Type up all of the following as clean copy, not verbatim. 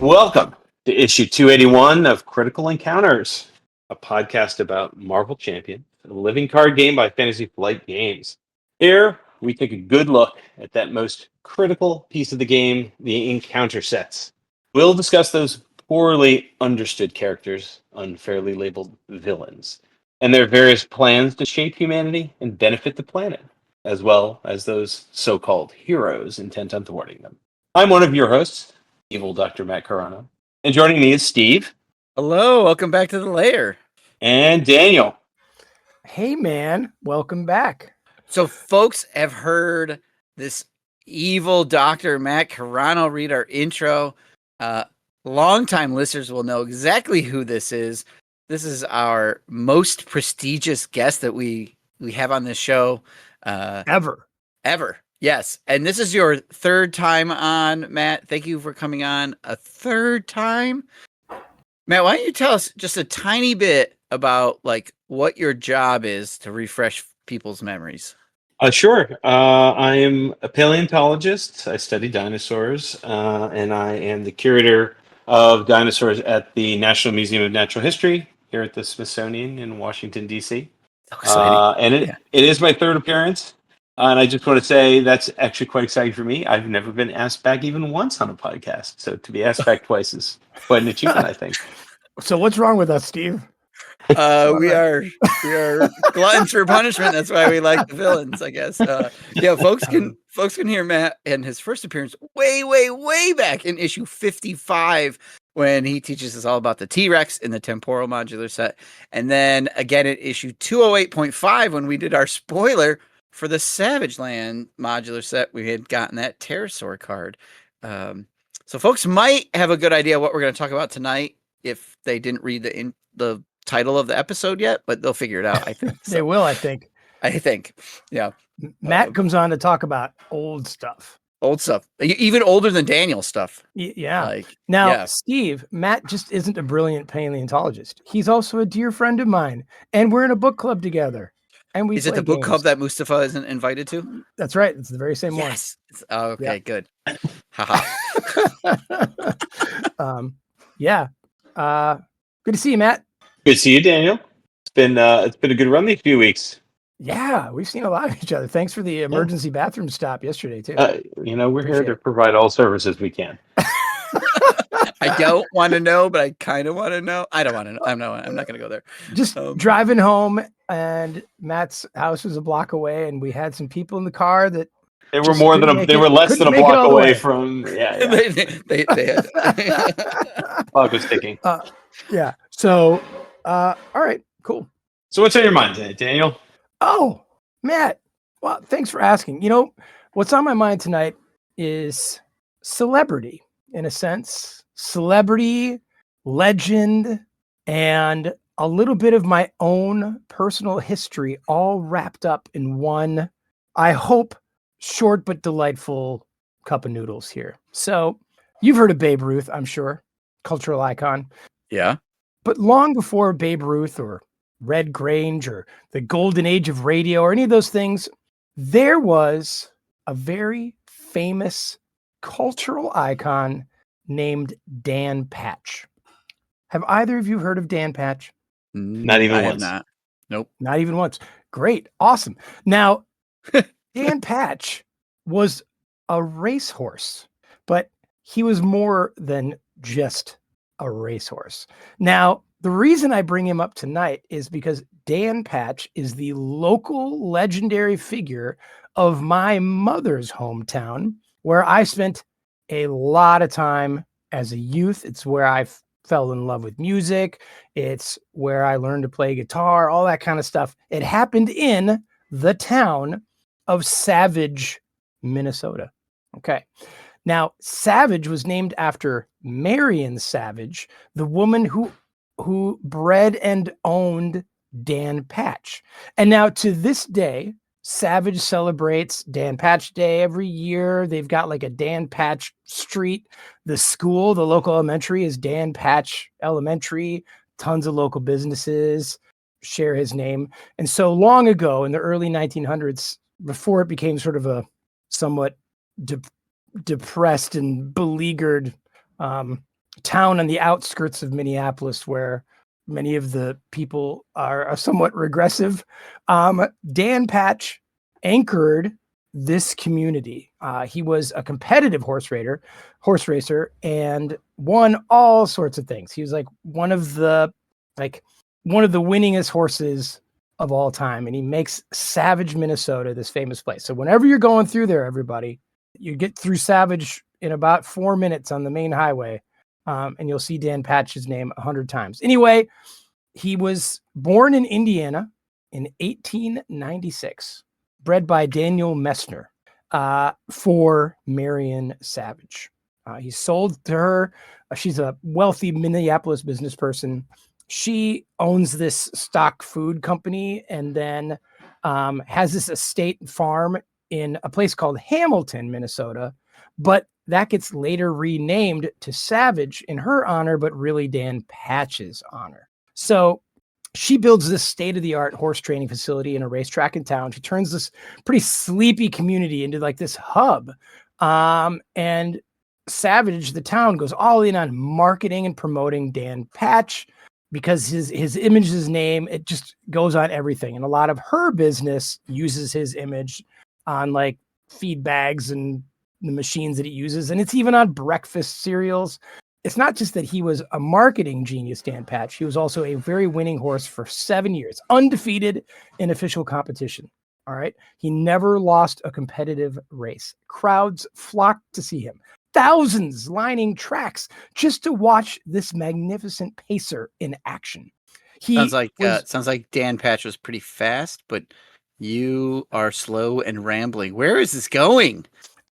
Welcome to issue 281 of Critical Encounters, a podcast about Marvel Champion, a living card game by Fantasy Flight Games. Here, we take a good look at that most critical piece of the game, the encounter sets. We'll discuss those poorly understood characters, unfairly labeled villains, and their various plans to shape humanity and benefit the planet, as well as those so-called heroes intent on thwarting them. I'm one of your hosts, Evil Dr. Matt Carrano. And joining me is Steve. Hello, welcome back to the lair. And Daniel. Hey, man, welcome back. So, folks have heard this evil Dr. Matt Carrano read our intro. Longtime listeners will know exactly who this is. This is our most prestigious guest that we have on this show. Ever. Yes. And this is your third time on, Matt. Thank you for coming on a third time. Matt, why don't you tell us just a tiny bit about what your job is to refresh people's memories? Sure. I am a paleontologist. I study dinosaurs, and I am the curator of dinosaurs at the National Museum of Natural History here at the Smithsonian in Washington, D.C. And it is my third appearance. And I just want to say that's actually quite exciting for me. I've never been asked back even once on a podcast. So to be asked back twice is quite an achievement, I think. So what's wrong with us, Steve? We are gluttons for punishment. That's why we like the villains, I guess. Folks can hear Matt and his first appearance way back in issue 55 when he teaches us all about the T-Rex in the temporal modular set. And then again at issue 208.5 when we did our spoiler for the Savage Land modular set, we had gotten that pterosaur card. So folks might have a good idea what we're going to talk about tonight if they didn't read the title of the episode yet, but they'll figure it out, I think. They will, I think. Yeah. Matt comes on to talk about old stuff. Even older than Daniel stuff. Yeah. Steve, Matt just isn't a brilliant paleontologist. He's also a dear friend of mine, and we're in a book club together. And is it the book club that Mustafa isn't invited to? That's right. It's the very same one. Yes. Okay, good. Good to see you, Matt. Good to see you, Daniel. It's been a good run these few weeks. Yeah, we've seen a lot of each other. Thanks for the emergency bathroom stop yesterday, too. We're here to provide all services we can. I don't want to know, but I kind of want to know. I don't want to know. I'm not going to go there. Just driving home, and Matt's house was a block away, and we had some people in the car that they were less than a block away from. Yeah. they had. Clock was ticking. Yeah. So, all right, cool. So, what's on your mind today, Daniel? Oh, Matt. Well, thanks for asking. What's on my mind tonight is celebrity, in a sense. Celebrity, legend, and a little bit of my own personal history all wrapped up in one, I hope, short but delightful cup of noodles here. So you've heard of Babe Ruth, I'm sure. Cultural icon. Yeah. But long before Babe Ruth or Red Grange or the golden age of radio or any of those things, there was a very famous cultural icon named Dan Patch. Have either of you heard of Dan Patch? Not even once. Not. Nope. Not even once. Great. Awesome. Now, Dan Patch was a racehorse, but he was more than just a racehorse. Now, the reason I bring him up tonight is because Dan Patch is the local legendary figure of my mother's hometown, where I spent a lot of time as a youth. It's where I fell in love with music. It's where I learned to play guitar, all that kind of stuff. It happened in the town of Savage, Minnesota. Okay. Now, Savage was named after Marion Savage, the woman who bred and owned Dan Patch. And now to this day, Savage celebrates Dan Patch Day every year. They've got like a Dan Patch Street. The school, the local elementary, is Dan Patch Elementary. Tons of local businesses share his name. And so long ago in the early 1900s, before it became sort of a somewhat depressed and beleaguered town on the outskirts of Minneapolis where many of the people are somewhat regressive. Dan Patch anchored this community. He was a competitive horse racer, and won all sorts of things. He was like one of the winningest horses of all time. And he makes Savage, Minnesota, this famous place. So whenever you're going through there, everybody, you get through Savage in about 4 minutes on the main highway. And you'll see Dan Patch's name 100 times. Anyway, he was born in Indiana in 1896, bred by Daniel Messner for Marion Savage. He sold to her. She's a wealthy Minneapolis business person. She owns this stock food company and then has this estate farm in a place called Hamilton, Minnesota. But that gets later renamed to Savage in her honor, but really Dan Patch's honor. So she builds this state-of-the-art horse training facility in a racetrack in town. She turns this pretty sleepy community into like this hub. And Savage, the town, goes all in on marketing and promoting Dan Patch because his image, his name, it just goes on everything. And a lot of her business uses his image on like feed bags and the machines that he uses. And it's even on breakfast cereals. It's not just that he was a marketing genius, Dan Patch. He was also a very winning horse for 7 years, undefeated in official competition. All right. He never lost a competitive race. Crowds flocked to see him. Thousands lining tracks just to watch this magnificent pacer in action. Sounds like Dan Patch was pretty fast, but you are slow and rambling. Where is this going?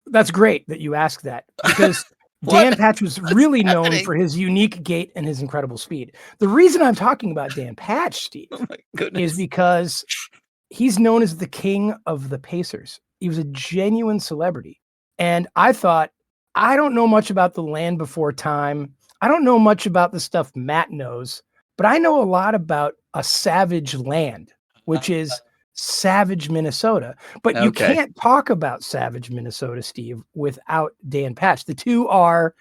That's great that you asked that, because Dan Patch was really known for his unique gait and his incredible speed. The reason I'm talking about Dan Patch, Steve, is because he's known as the king of the pacers. He was a genuine celebrity. And I thought, I don't know much about the land before time. I don't know much about the stuff Matt knows, but I know a lot about a savage land, which is Savage, Minnesota. But you can't talk about Savage, Minnesota, Steve, without Dan Patch. The two are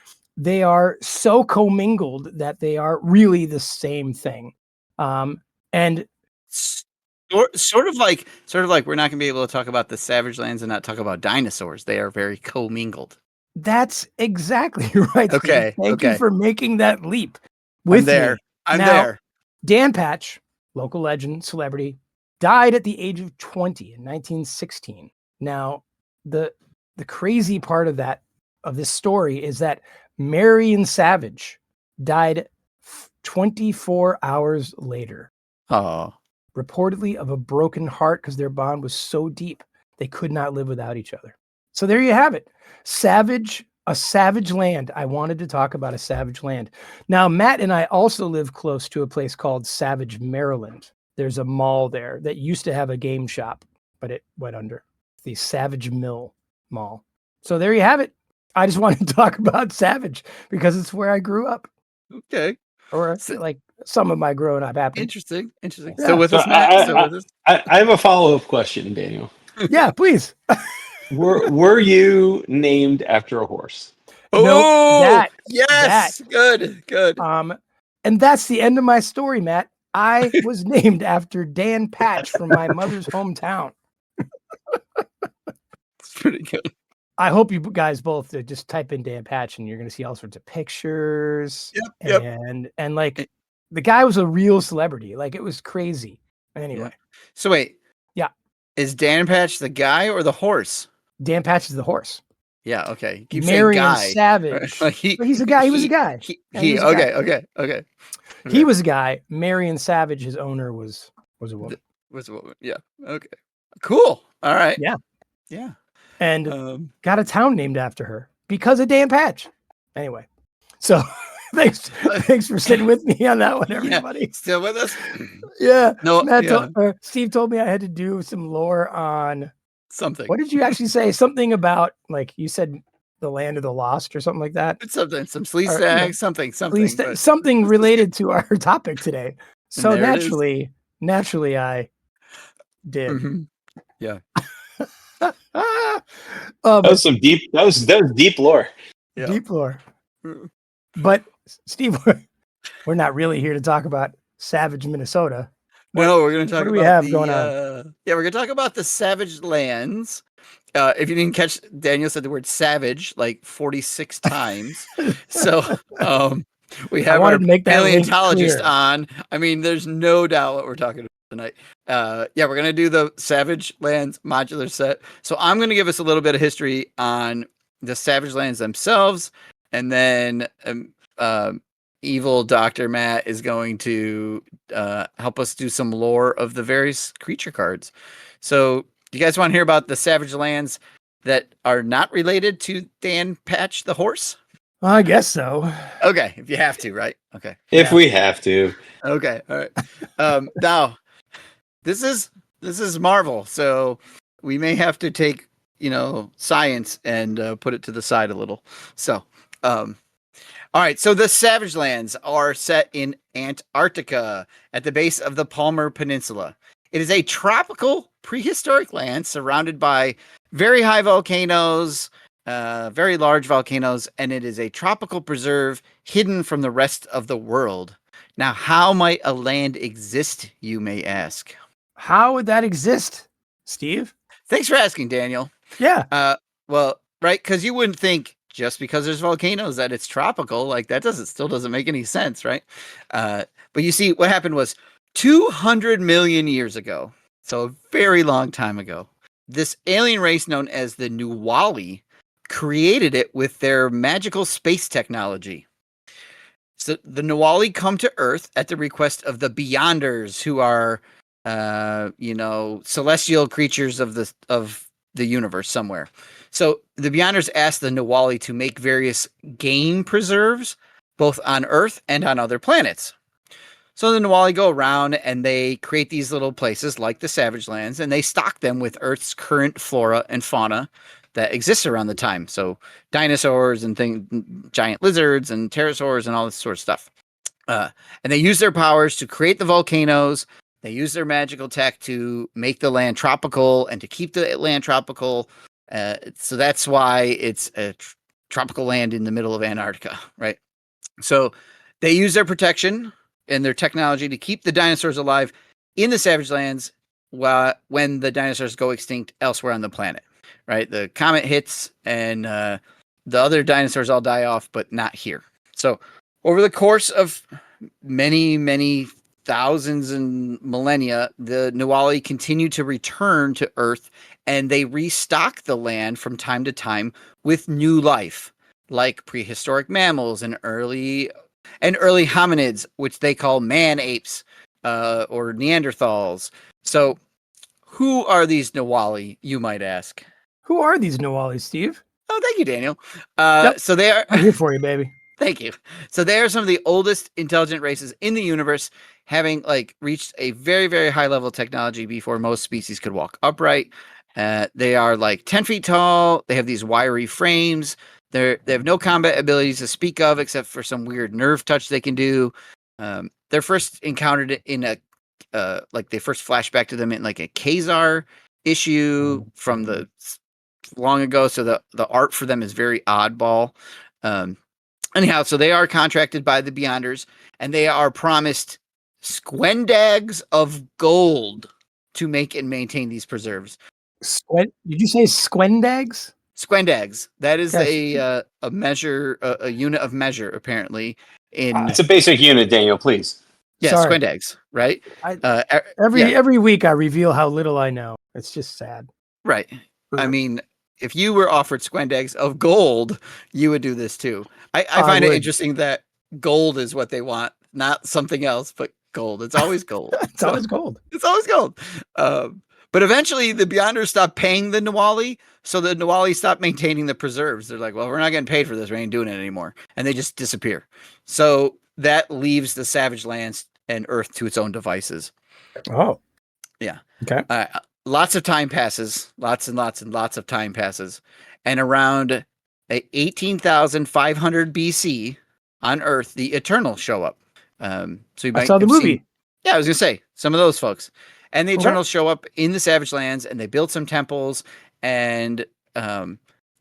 so commingled that they are really the same thing. And sort of like we're not going to be able to talk about the Savage lands and not talk about dinosaurs. They are very commingled. That's exactly right. Okay. Steve. Thank you for making that leap with me. I'm there. Dan Patch, local legend, celebrity, died at the age of 20 in 1916. Now, the crazy part of this story is that Marion Savage died 24 hours later. Oh. Reportedly of a broken heart because their bond was so deep they could not live without each other. So there you have it. A savage land. I wanted to talk about a savage land. Now, Matt and I also live close to a place called Savage, Maryland. There's a mall there that used to have a game shop, but it went under. The Savage Mill Mall. So there you have it. I just wanted to talk about Savage because it's where I grew up. Okay. Or like some of my growing up happened. Interesting. Yeah. Still with us, Matt? I have a follow-up question, Daniel. Yeah, please. Were you named after a horse? Yes. Good. And that's the end of my story, Matt. I was named after Dan Patch from my mother's hometown. It's pretty good. I hope you guys both just type in Dan Patch and you're going to see all sorts of pictures. Yep. And like the guy was a real celebrity. Like it was crazy. Anyway. Yeah. So wait. Yeah. Is Dan Patch the guy or the horse? Dan Patch is the horse. Yeah. Okay. Keep Marion Savage. He's a guy. He was a guy. Okay. He was a guy. Marion Savage, his owner, was a woman. Was a woman. Yeah. Okay. Cool. All right. Yeah. And got a town named after her because of Dan Patch. Anyway, so thanks for sitting with me on that one, everybody. Yeah. Still with us? Yeah. No. Steve told me I had to do some lore on something. What did you actually say? Something about, like, you said the land of the lost or something like that. It's some sleaze stags, something related to our topic today. So naturally I did. Mm-hmm. Yeah. That was some deep. That was deep lore. Yeah. Deep lore. But Steve, we're not really here to talk about savage Minnesota. No, we're going to talk what do about we have the, going on? we're going to talk about the Savage Lands. If you didn't catch, Daniel said the word savage like 46 times. So we have our wanted to make that link paleontologist clear. on. I mean, there's no doubt what we're talking about tonight. We're going to do the Savage Lands modular set. So I'm going to give us a little bit of history on the Savage Lands themselves. And then evil Dr. Matt is going to help us do some lore of the various creature cards. So do you guys want to hear about the Savage Lands that are not related to Dan Patch the horse? I guess so. Okay, if you have to, right? Okay. If we have to. Okay, all right. Now, this is Marvel, so we may have to take, science and put it to the side a little. So, all right, so the Savage Lands are set in Antarctica at the base of the Palmer Peninsula. It is a tropical prehistoric land surrounded by very high volcanoes, very large volcanoes, and it is a tropical preserve hidden from the rest of the world. Now, how might a land exist, you may ask? How would that exist, Steve? Thanks for asking, Daniel. Yeah. Well, right, because you wouldn't think just because there's volcanoes that it's tropical. Like that still doesn't make any sense, right? But you see, what happened was 200 million years ago, so a very long time ago, this alien race known as the Nuwali created it with their magical space technology. So the Nuwali come to Earth at the request of the Beyonders, who are, celestial creatures of the universe somewhere. So the Beyonders asked the Nuwali to make various game preserves, both on Earth and on other planets. So the Nuwali go around and they create these little places like the Savage Lands, and they stock them with Earth's current flora and fauna that exists around the time. So dinosaurs and giant lizards and pterosaurs and all this sort of stuff. And they use their powers to create the volcanoes. They use their magical tech to make the land tropical and to keep the land tropical. So that's why it's a tropical land in the middle of Antarctica, right? So they use their protection and their technology to keep the dinosaurs alive in the Savage Lands when the dinosaurs go extinct elsewhere on the planet, right? The comet hits and the other dinosaurs all die off, but not here. So over the course of many, many thousands and millennia, the Nuwali continue to return to Earth, and they restock the land from time to time with new life, like prehistoric mammals and early hominids, which they call man apes or Neanderthals. So who are these Nuwali, you might ask? Who are these Nuwali, Steve? Oh, thank you, Daniel. Yep. So they are... I'm here for you, baby. Thank you. So they are some of the oldest intelligent races in the universe, having reached a very, very high level of technology before most species could walk upright. They are 10 feet tall. They have these wiry frames. They have no combat abilities to speak of, except for some weird nerve touch they can do. They're first encountered in they first flash back to them in a Khazar issue from the long ago. So the art for them is very oddball. Anyhow, so they are contracted by the Beyonders, and they are promised squendags of gold to make and maintain these preserves. Did you say squendags? Squendags. That is a measure, a unit of measure, apparently. It's a basic unit, Daniel, please. Yeah, Sorry. squendags, right? Every week I reveal how little I know. It's just sad. Right. I mean, if you were offered squendags of gold, you would do this too. I find it interesting that gold is what they want, not something else, but gold. It's always gold. It's always gold. It's always gold. But eventually the Beyonders stopped paying the Nuwali, so the Nuwali stopped maintaining the preserves. They're like, well, we're not getting paid for this. We ain't doing it anymore. And they just disappear. So that leaves the Savage Lands and Earth to its own devices. Oh. Yeah. Okay. Lots of time passes. Lots and lots and lots of time passes. And around 18,500 BC on Earth, the Eternals show up. So you might I saw the movie. Yeah, I was going to say, some of those folks. And the Eternals show up in the Savage Lands, and they build some temples, and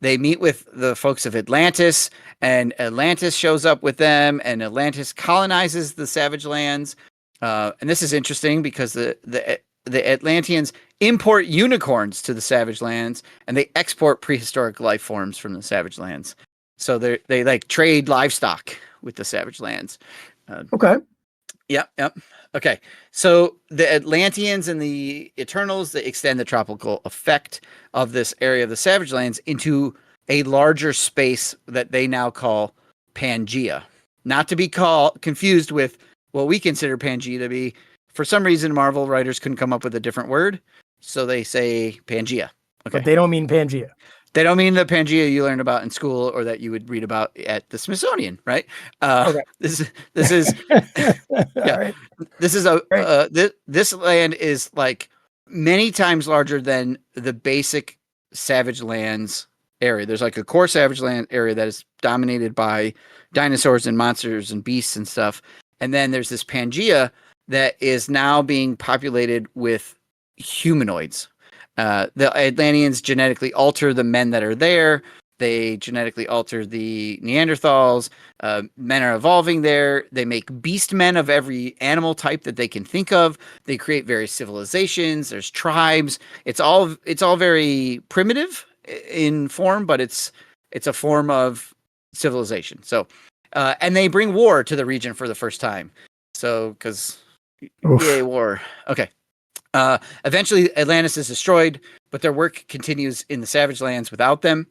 they meet with the folks of Atlantis, and Atlantis shows up with them, and Atlantis colonizes the Savage Lands. And this is interesting because the Atlanteans import unicorns to the Savage Lands, and they export prehistoric life forms from the Savage Lands. So they like trade livestock with the Savage Lands. Okay. Yep. Okay. So the Atlanteans and the Eternals, they extend the tropical effect of this area of the Savage Lands into a larger space that they now call Pangea. Not to be confused with what we consider Pangea to be. For some reason, Marvel writers couldn't come up with a different word, so they say Pangea. Okay. But they don't mean Pangea. They don't mean the Pangea you learned about in school or that you would read about at the Smithsonian, right? Okay. This is yeah. Right. This is this land is like many times larger than the basic Savage Lands area. There's like a core Savage Land area that is dominated by dinosaurs and monsters and beasts and stuff. And then there's this Pangea that is now being populated with humanoids. The Atlanteans genetically alter the men that are there. They genetically alter the Neanderthals. Men are evolving there. They make beast men of every animal type that they can think of. They create various civilizations. There's tribes. It's all very primitive in form, but it's a form of civilization. So, and they bring war to the region for the first time. So, because yay, war. Okay. Eventually, Atlantis is destroyed, but their work continues in the Savage Lands without them.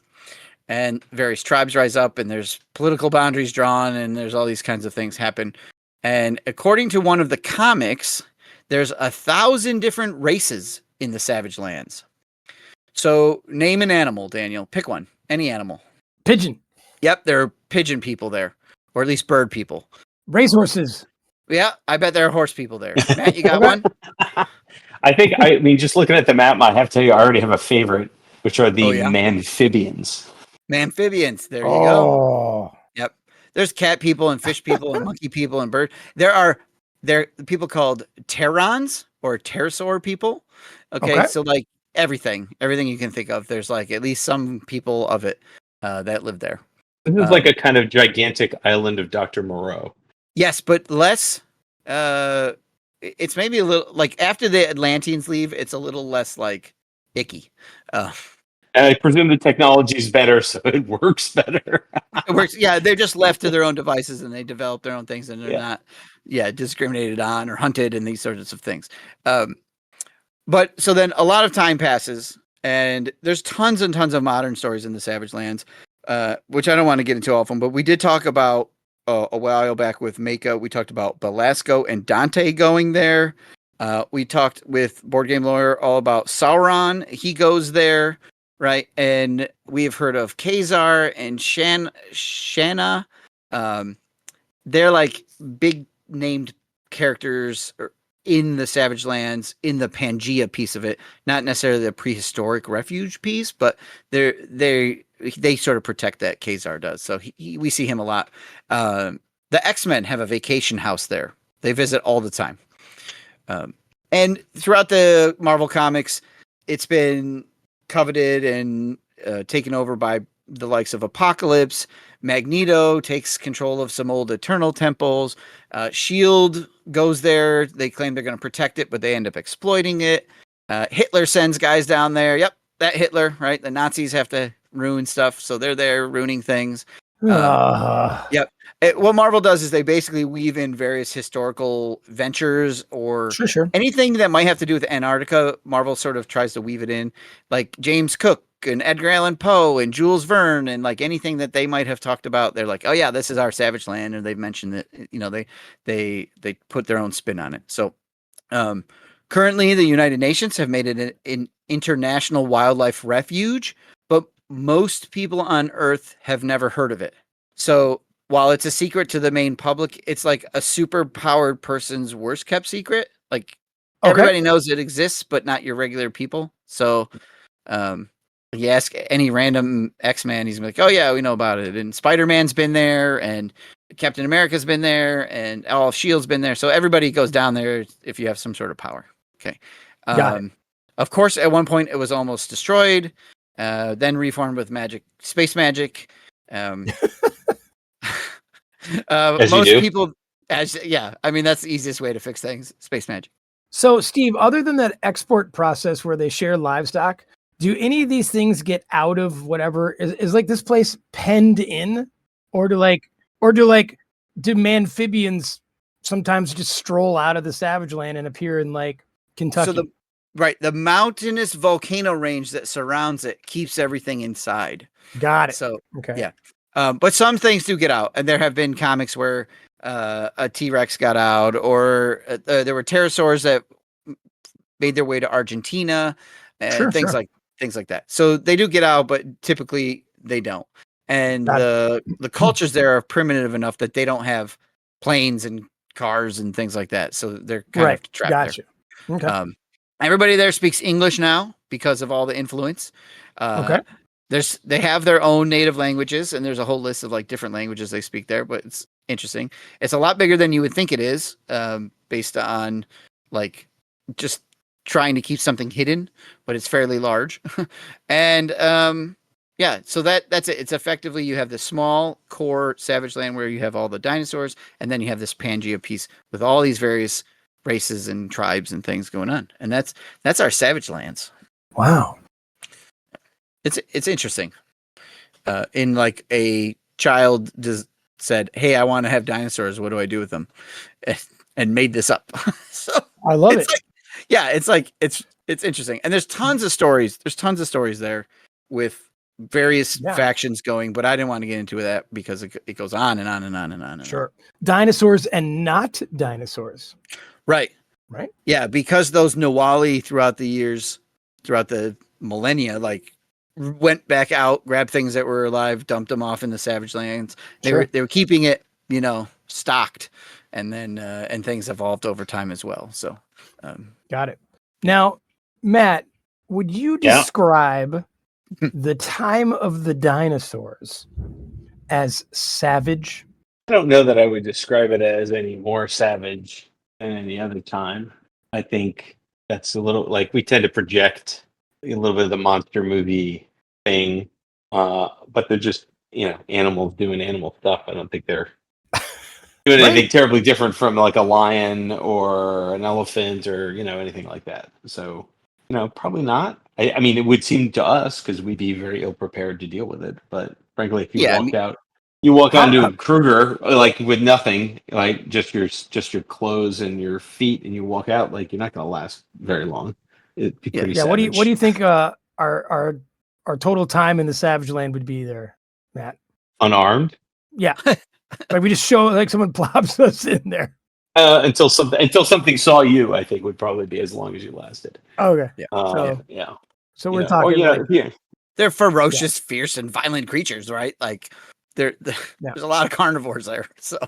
And various tribes rise up, and there's political boundaries drawn, and there's all these kinds of things happen. And according to one of the comics, there's 1,000 different races in the Savage Lands. So name an animal, Daniel. Pick one. Any animal. Pigeon. Yep, there are pigeon people there, or at least bird people. Racehorses. Yeah, I bet there are horse people there. Matt, you got one? I mean, just looking at the map, I have to tell you, I already have a favorite, which are the Oh, yeah? amphibians. Amphibians. There you go. Oh. Yep. There's cat people and fish people and monkey people and bird. There are people called pterons or pterosaur people. Okay? So like everything you can think of. There's like at least some people of it that live there. This is like a kind of gigantic island of Dr. Moreau. Yes, but less. It's maybe a little like after the Atlanteans leave, it's a little less like icky. And I presume the technology is better, so it works better. It works. Yeah, they're just left to their own devices, and they develop their own things, and they're not, discriminated on or hunted and these sorts of things. But so then a lot of time passes, and there's tons and tons of modern stories in the Savage Lands, which I don't want to get into all of them, but we did talk about a while back with Mako. We talked about Belasco and Dante going there. We talked with Board Game Lawyer all about Sauron. He goes there. Right, and we have heard of Khazar and Shanna. They're like big named characters in the Savage Lands, in the Pangea piece of it. Not necessarily the prehistoric refuge piece, but they sort of protect that. Khazar does, so we see him a lot. The X-Men have a vacation house there. They visit all the time, and throughout the Marvel comics, it's been coveted and taken over by the likes of Apocalypse. Magneto takes control of some old Eternal temples. S.H.I.E.L.D. goes there. They claim they're going to protect it, but they end up exploiting it. Hitler sends guys down there. Yep, that Hitler, right? The Nazis have to ruin stuff, so they're there ruining things. Yep. What Marvel does is they basically weave in various historical ventures or anything that might have to do with Antarctica. Marvel sort of tries to weave it in, like James Cook and Edgar Allan Poe and Jules Verne, and like anything that they might have talked about. They're like, oh yeah, this is our Savage Land, and they've mentioned that. You know, they put their own spin on it. So currently, the United Nations have made it an international wildlife refuge, but most people on Earth have never heard of it. So while it's a secret to the main public, it's like a super powered person's worst kept secret. Like everybody knows it exists, but not your regular people. So you ask any random X-Man, he's like, oh yeah, we know about it. And Spider-Man's been there, and Captain America's been there, and all of S.H.I.E.L.D.'s been there. So everybody goes down there if you have some sort of power. Okay. Got it. Of course, at one point it was almost destroyed. then reformed with magic, space magic. As you Most do. people, I mean, that's the easiest way to fix things, space magic. So, Steve, other than that export process where they share livestock, do any of these things get out of whatever is like this place penned in, or do amphibians sometimes just stroll out of the savage land and appear in like Kentucky? So the mountainous volcano range that surrounds it keeps everything inside. Got it. So okay. Yeah. But some things do get out, and there have been comics where a T-Rex got out, or there were pterosaurs that made their way to Argentina, and things like that. So they do get out, but typically they don't. And the cultures there are primitive enough that they don't have planes and cars and things like that. So they're kind of trapped there. Okay. Everybody there speaks English now because of all the influence. Okay. They have their own native languages, and there's a whole list of like different languages they speak there, but it's interesting. It's a lot bigger than you would think it is, based on like just trying to keep something hidden, but it's fairly large. And so that's it. It's effectively, you have the small core savage land where you have all the dinosaurs, and then you have this Pangea piece with all these various races and tribes and things going on. And that's our savage lands. Wow. It's interesting. In like a child said, "Hey, I want to have dinosaurs. What do I do with them?" And made this up. So I love it. It's interesting. And there's tons of stories. There's tons of stories there with various factions going, but I didn't want to get into that because it goes on and on and on and on. And sure. On. Dinosaurs and not dinosaurs. Right. Right. Yeah, because those Nawali throughout the millennia, like went back out, grabbed things that were alive, dumped them off in the savage lands. They were keeping it, stocked, and then and things evolved over time as well. So, got it. Now, Matt, would you describe the time of the dinosaurs as savage? I don't know that I would describe it as any more savage than any other time. I think that's a little like we tend to project a little bit of the monster movie thing, but they're just animals doing animal stuff. I don't think they're doing anything terribly different from like a lion or an elephant or anything like that. So probably not. I mean, it would seem to us because we'd be very ill prepared to deal with it. But frankly, if you walk out into a Kruger like with nothing, like just your clothes and your feet, and you walk out, like you're not going to last very long. It'd be pretty savage. What do you think our total time in the savage land would be there, Matt? Unarmed? Yeah. Like we just show like someone plops us in there. Until something saw you, I think would probably be as long as you lasted. Okay. Yeah. So we're talking. They're ferocious, fierce, and violent creatures, right? Like there's a lot of carnivores there. So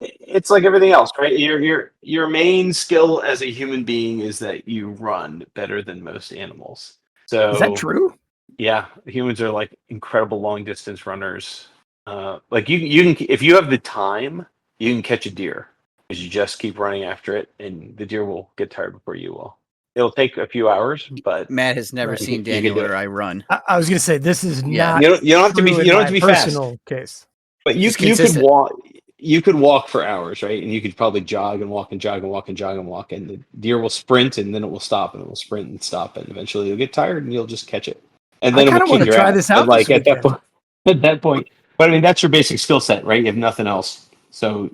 it's like everything else, right? Your main skill as a human being is that you run better than most animals. So is that true? Yeah, humans are like incredible long distance runners. Like you can, if you have the time, you can catch a deer because you just keep running after it, and the deer will get tired before you will. It'll take a few hours, but Matt has never seen Daniel or I run. I was gonna say this is not. You don't have to be. You don't have to be personal fast. Case, but you could walk. You could walk for hours, right? And you could probably jog and walk and jog and walk and jog and walk, and the deer will sprint, and then it will stop, and it will sprint and stop, and eventually you'll get tired, and you'll just catch it. And then I want to try this out. Like at that point. But I mean, that's your basic skill set, right? You have nothing else. So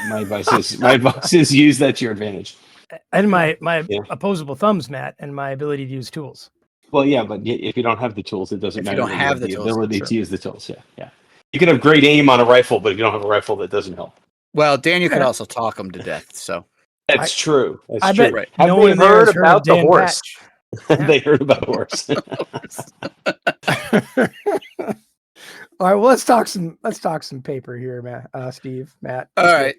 my advice is use that to your advantage. And my opposable thumbs, Matt, and my ability to use tools. Well, yeah, but if you don't have the tools, it doesn't matter. If you don't have the ability to use the tools, yeah. You can have great aim on a rifle, but if you don't have a rifle, that doesn't help. Well, Daniel could also talk them to death. So that's true. I bet right. Have no they heard about the horse? They heard about the horse. All right, well, let's talk some paper here, Matt, Steve, Matt. All right.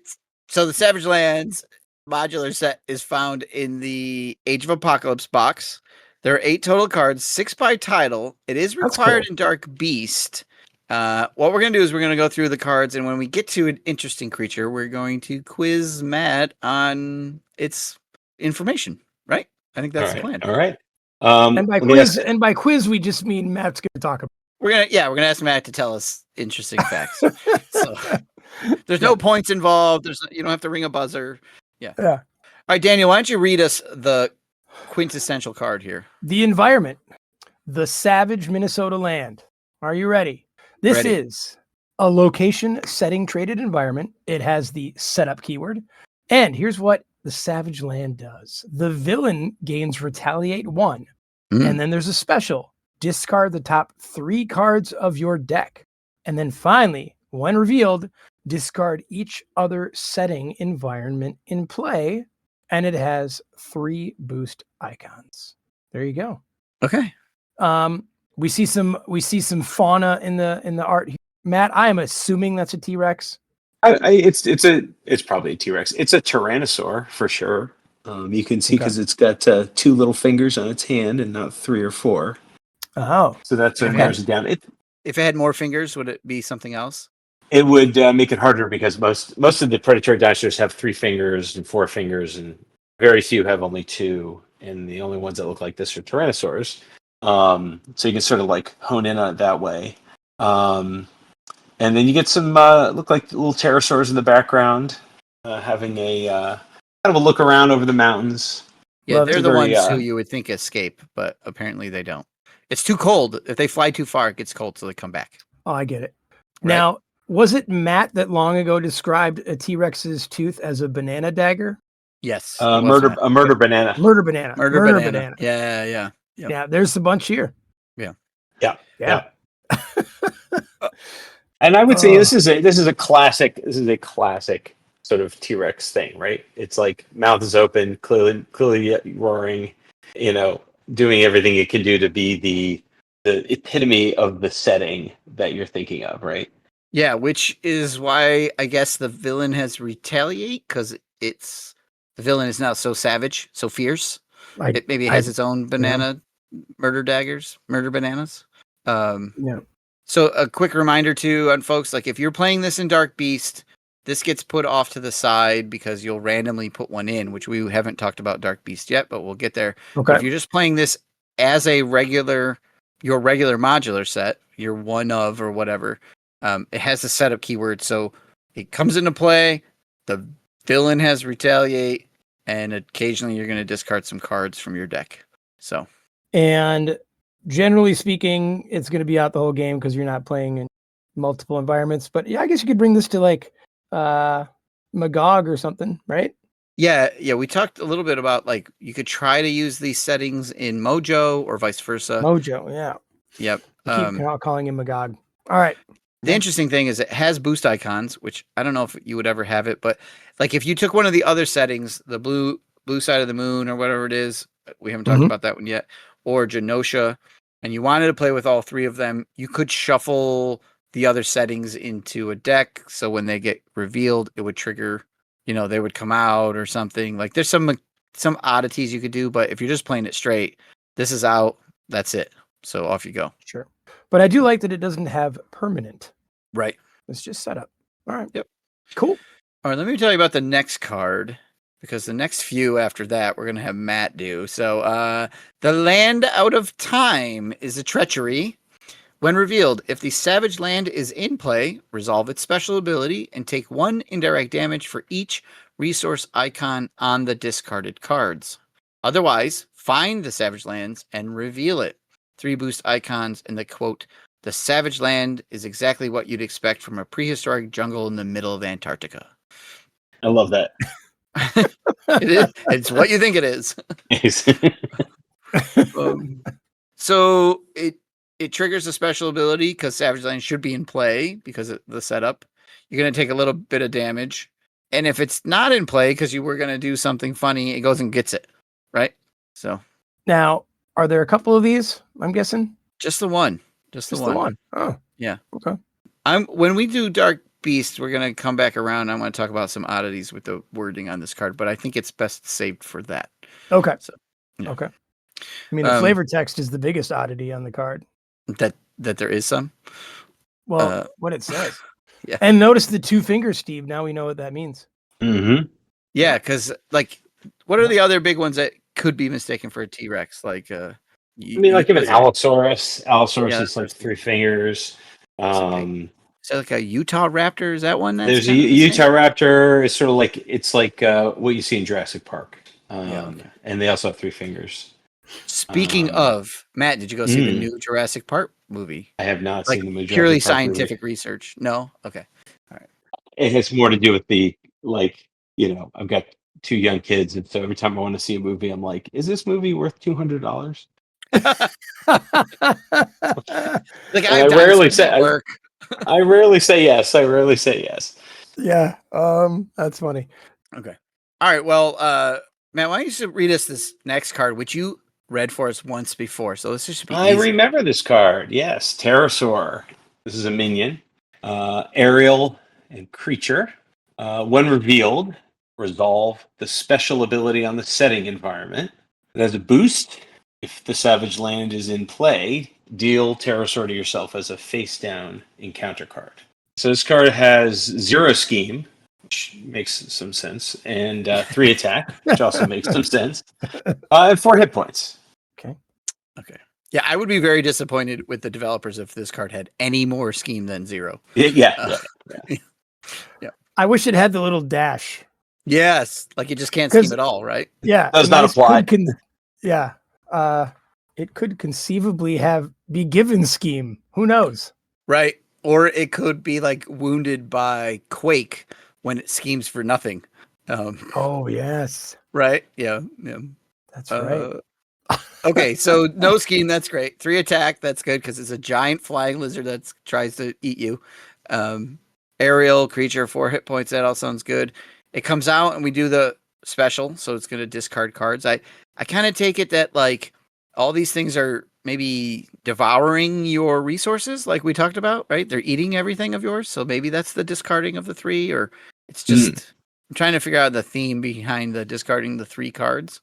So the Savage Lands modular set is found in the Age of Apocalypse box. There are 8 total cards, 6 by title. It is required in Dark Beast. What we're going to do is we're going to go through the cards, and when we get to an interesting creature, we're going to quiz Matt on its information, right? I think that's the plan. All right. And by let me quiz, ask- we just mean Matt's going to talk about. We're gonna ask Matt to tell us interesting facts. So there's no points involved. You don't have to ring a buzzer. Yeah. All right, Daniel, why don't you read us the quintessential card here? The environment, the savage Minnesota land. Are you ready? This is a location setting traded environment. It has the setup keyword. And here's what the savage land does. The villain gains retaliate 1. And then there's a special. Discard the top 3 cards of your deck. And then finally, when revealed, discard each other setting environment in play. And it has 3 boost icons. There you go. Okay. We see some fauna in the art here. Matt, I am assuming that's a T-Rex. It's probably a T-Rex. It's a Tyrannosaur for sure. You can see because it's got 2 little fingers on its hand and not 3 or 4. Oh, so that's what narrows it down. If it had more fingers, would it be something else? It would make it harder because most of the predatory dinosaurs have 3 fingers and 4 fingers, and very few have only 2. And the only ones that look like this are Tyrannosaurs. So you can sort of like hone in on it that way. And then you get some look like little pterosaurs in the background, having a kind of a look around over the mountains. Yeah, they're the ones who you would think escape, but apparently they don't. It's too cold. If they fly too far, it gets cold, so they come back. Oh, I get it. Right? Now, was it Matt that long ago described a T-Rex's tooth as a banana dagger? Yes. Murder banana. Murder banana. Murder banana. Yeah. Yeah, there's a bunch here. Yeah. And I would say this is a classic sort of T-Rex thing, right? It's like mouth is open, clearly roaring, doing everything it can do to be the epitome of the setting that you're thinking of, right? Yeah, which is why I guess the villain has retaliate, because the villain is now so savage, so fierce. It has its own banana murder bananas. So a quick reminder too on folks, like if you're playing this in Dark Beast, this gets put off to the side because you'll randomly put one in, which we haven't talked about Dark Beast yet, but we'll get there. Okay. But if you're just playing this as your regular modular set, your one of or whatever, it has a setup keyword, so it comes into play. The villain has retaliate, and occasionally you're going to discard some cards from your deck. So, and generally speaking, it's going to be out the whole game because you're not playing in multiple environments. But yeah, I guess you could bring this to like Magog or something, right? Yeah. We talked a little bit about like you could try to use these settings in Mojo or vice versa. Mojo, yeah. Yep. I keep calling him Magog. All right. The interesting thing is it has boost icons, which I don't know if you would ever have it, but like if you took one of the other settings, the blue side of the moon or whatever it is, we haven't talked about that one yet, or Genosha, and you wanted to play with all 3 of them, you could shuffle the other settings into a deck. So when they get revealed, it would trigger, they would come out or something. Like there's some oddities you could do, but if you're just playing it straight, this is out. That's it. So off you go. Sure. But I do like that it doesn't have permanent. Right. It's just set up. All right. Yep. Cool. All right. Let me tell you about the next card, because the next few after that, we're going to have Matt do. So the land out of time is a treachery. When revealed, if the savage land is in play, resolve its special ability and take 1 indirect damage for each resource icon on the discarded cards. Otherwise, find the savage lands and reveal it. 3 boost icons, and the quote, "The savage land is exactly what you'd expect from a prehistoric jungle in the middle of Antarctica." I love that. It is. It's what you think it is. So it triggers a special ability because Savage Land should be in play because of the setup. You're going to take a little bit of damage. And if it's not in play because you were going to do something funny, it goes and gets it. Right? So now, are there a couple of these, I'm guessing? Just the one. Just the one. Oh. Yeah. Okay. When we do Dark Beast, we're going to come back around. I want to talk about some oddities with the wording on this card, but I think it's best saved for that. Okay. So, yeah. Okay. I mean, the flavor text is the biggest oddity on the card. That there is some? Well, what it says. Yeah. And notice the 2 fingers, Steve. Now we know what that means. Mm-hmm. Yeah, because like, what are the other big ones that could be mistaken for a T-Rex? Like, I mean, like even was it? Allosaurus. Allosaurus Yeah, is like that's 3 fingers. it's a big. Um, Is that like a Utah raptor? Is that one that's there's a kind of the Utah same? raptor. It's sort of like what you see in Jurassic Park. Yeah. Okay. And they also have 3 fingers. Speaking Um, of, Matt, did you go see the mm, new Jurassic Park movie? I have not Like seen the purely Jurassic Park movie. scientific research? No. Okay. All right. It has more to do with I've got 2 young kids, and so every time I want to see a movie, I'm like, is this movie worth $200? Like And I have dinosaurs at work. I rarely say yes. I rarely say yes. Yeah. That's funny. Okay. All right. Well, Matt, why don't you just read us this next card, which you read for us once before? So this should be I easy. remember this card. Yes, Pterosaur. This is a minion, aerial and creature. When revealed, resolve the special ability on the setting environment. It has a boost. If the Savage Land is in play, deal Pterosaur to yourself as a face-down encounter card. So this card has 0 scheme, which makes some sense, and 3 attack, which also makes some sense, and 4 hit points. Okay. Okay. Yeah, I would be very disappointed with the developers if this card had any more scheme than 0. Yeah. Yeah. I wish it had the little dash. Yes, like you just can't scheme at all, right? Yeah. Does not apply. Yeah. It could conceivably be given scheme. Who knows? Right. Or it could be like wounded by Quake when it schemes for nothing. Oh yes. Right. Yeah. Yeah. That's right. Okay, so no scheme, that's great. 3 attack, that's good because it's a giant flying lizard that tries to eat you. Aerial creature, 4 hit points, that all sounds good. It comes out and we do the special, so it's going to discard cards. I kind of take it that like all these things are maybe devouring your resources, like we talked about, right? They're eating everything of yours, so maybe that's the discarding of the 3, or it's just I'm trying to figure out the theme behind the discarding the 3 cards.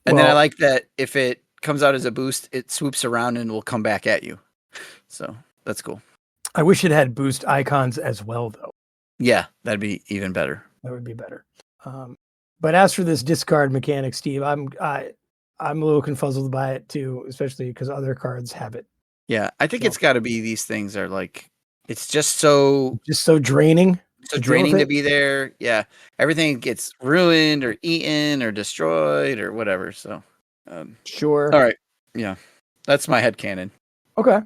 And then I like that if it comes out as a boost, it swoops around and will come back at you. So that's cool. I wish it had boost icons as well, though. Yeah, that'd be even better. That would be better. But as for this discard mechanic, Steve, I'm a little confuzzled by it too, especially because other cards have it. Yeah, I think it's got to be these things are like it's just so draining. So draining to be there. Yeah. Everything gets ruined or eaten or destroyed or whatever. So, sure. All right. Yeah. That's my headcanon. Okay.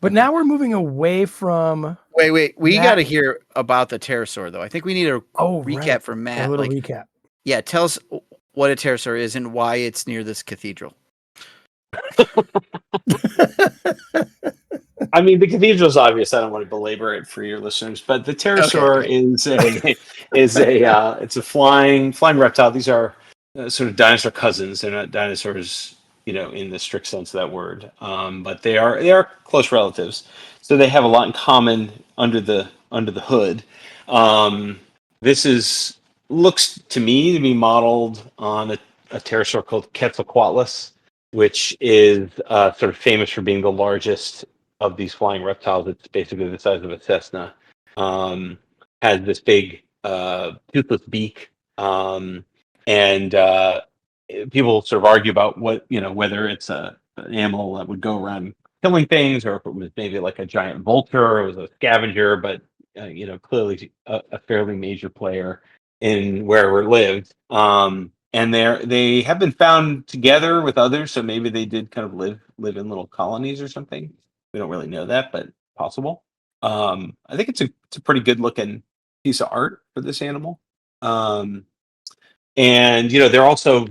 But now we're moving away from. Wait. We got to hear about the pterosaur, though. I think we need a recap from Matt. A little recap. Yeah. Tell us what a pterosaur is and why it's near this cathedral. I mean, the cathedral is obvious. I don't want to belabor it for your listeners, but the pterosaur it's a flying reptile. These are sort of dinosaur cousins. They're not dinosaurs, in the strict sense of that word, but they are close relatives. So they have a lot in common under the hood. This looks to me to be modeled on a pterosaur called Quetzalcoatlus, which is sort of famous for being the largest of these flying reptiles. It's basically the size of a Cessna. Has this big toothless beak, and people sort of argue about whether it's an animal that would go around killing things, or if it was maybe like a giant vulture, or it was a scavenger. But clearly a fairly major player in wherever it lived. And they have been found together with others, so maybe they did kind of live in little colonies or something. We don't really know that, but possible. I think it's a pretty good looking piece of art for this animal. And they're also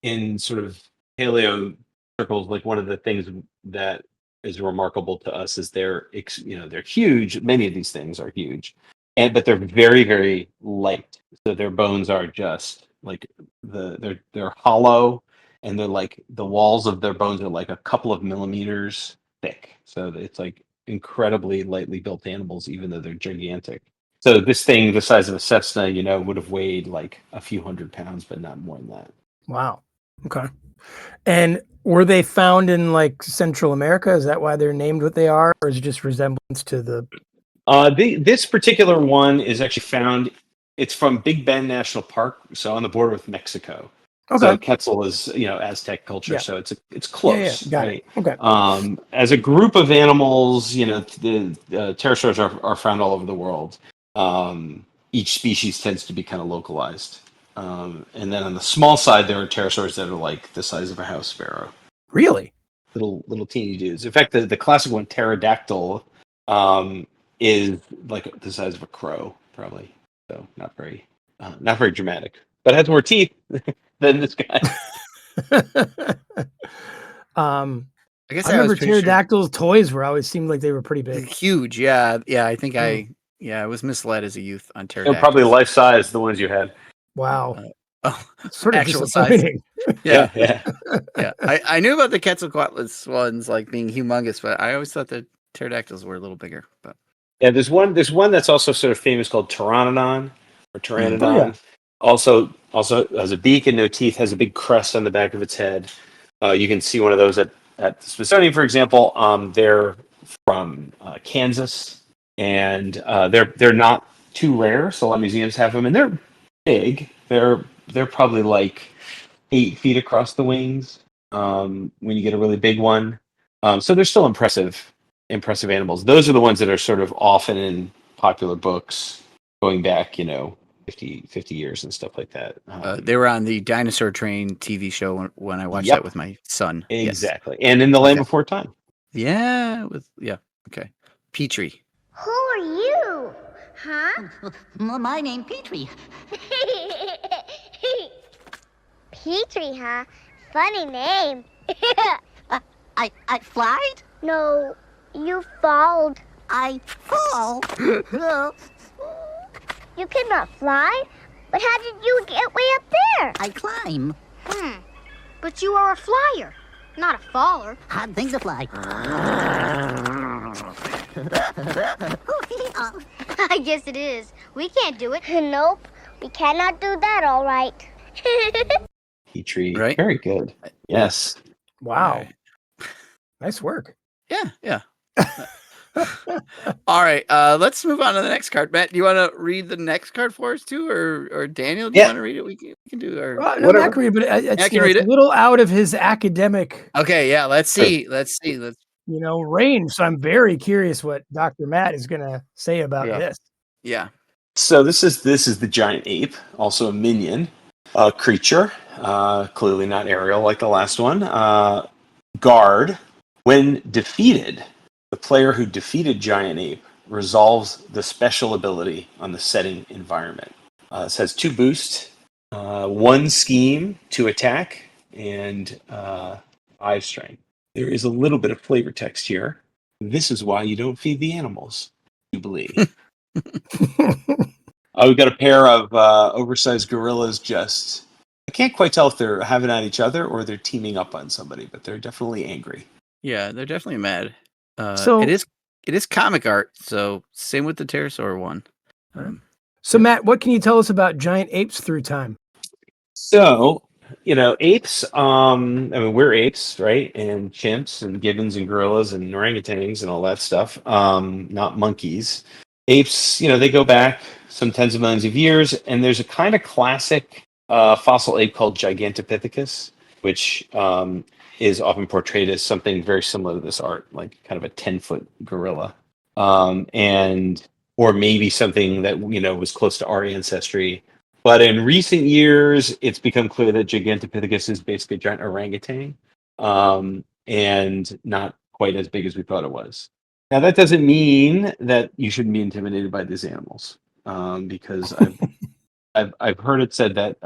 in sort of paleo circles. Like one of the things that is remarkable to us is they're huge. Many of these things are huge, but they're very, very light. So their bones are just like they're hollow, and they're like the walls of their bones are like a couple of millimeters thick. So it's like incredibly lightly built animals, even though they're gigantic. So this thing, the size of a Cessna, would have weighed like a few 100 pounds, but not more than that. Wow. Okay. And were they found in like Central America? Is that why they're named what they are, or is it just resemblance to the? This particular one is actually found. It's from Big Bend National Park, so on the border with Mexico. Okay. So Quetzal is, Aztec culture, Yeah. so it's Yeah. close, Got right? it. Okay. As a group of animals, the pterosaurs are found all over the world. Each species tends to be kind of localized. And then on the small side, there are pterosaurs that are like the size of a house sparrow, Really? little teeny dudes. In fact, the classic one, pterodactyl, is like the size of a crow, probably. So not very dramatic, but it has more teeth than this guy. I guess I I was remember pretty sure pterodactyls toys were always seemed like they were pretty big. huge. Yeah, I think Hmm. I was misled as a youth on They're probably pterodactyls. life size, the ones you had. Wow. Oh, It's sort of actual size. disappointing. Yeah, Yeah. yeah. I knew about the Quetzalcoatlus ones like being humongous, but I always thought the pterodactyls were a little bigger. But Yeah, there's one that's also sort of famous called Pteranodon or Oh yeah. Pteranodon. Also has a beak and no teeth, has a big crest on the back of its head. You can see one of those at the Smithsonian, for example. They're from Kansas, and they're not too rare. So a lot of museums have them, and they're big. They're probably like 8 feet across the wings when you get a really big one. So they're still impressive animals. Those are the ones that are sort of often in popular books going back, 50 years and stuff like that. they were on the Dinosaur Train TV show when I watched that Yep, with my son. Yes. exactly. And in the Land Okay. Before Time. Yeah. Okay. Petrie. Who are you? Huh? My name Petrie. Petrie, huh? Funny name. I flied. No, you followed. I fall. You cannot fly. But how did you get way up there? I climb. But you are a flyer, not a faller. Hard things to fly. I guess it is. We can't do it. Nope, we cannot do that, all right. Petrie. Right. Very good. Yes. Wow. Right. Nice work. Yeah. All right. Let's move on to the next card. Matt, do you want to read the next card for us too, or Daniel? Do you want to read it? We can do. Or No, whatever. Matt can read, but it's, I can read it's it. a little out of his academic, Okay. Yeah. Let's see. range. So I'm very curious what Dr. Matt is going to say about this. Yeah. So this is the giant ape, also a minion creature, clearly not aerial like the last one. Guard. When defeated, the player who defeated giant ape resolves the special ability on the setting environment. This has 2 boosts, 1 scheme to attack, and 5 strength. There is a little bit of flavor text here. This is why you don't feed the animals, Jubilee. We've got a pair of oversized gorillas just... I can't quite tell if they're having at each other or they're teaming up on somebody, but they're definitely angry. Yeah. They're definitely mad. So- it is comic art. So same with the pterosaur one. So Matt, what can you tell us about giant apes through time? So, apes, we're apes, right? And chimps and gibbons and gorillas and orangutans and all that stuff. Not monkeys. Apes, they go back some tens of millions of years, and there's a kind of classic fossil ape called Gigantopithecus, which is often portrayed as something very similar to this art, like kind of a 10-foot gorilla. Or maybe something that, was close to our ancestry. But in recent years, it's become clear that Gigantopithecus is basically a giant orangutan, and not quite as big as we thought it was. Now, that doesn't mean that you shouldn't be intimidated by these animals, because I've heard it said that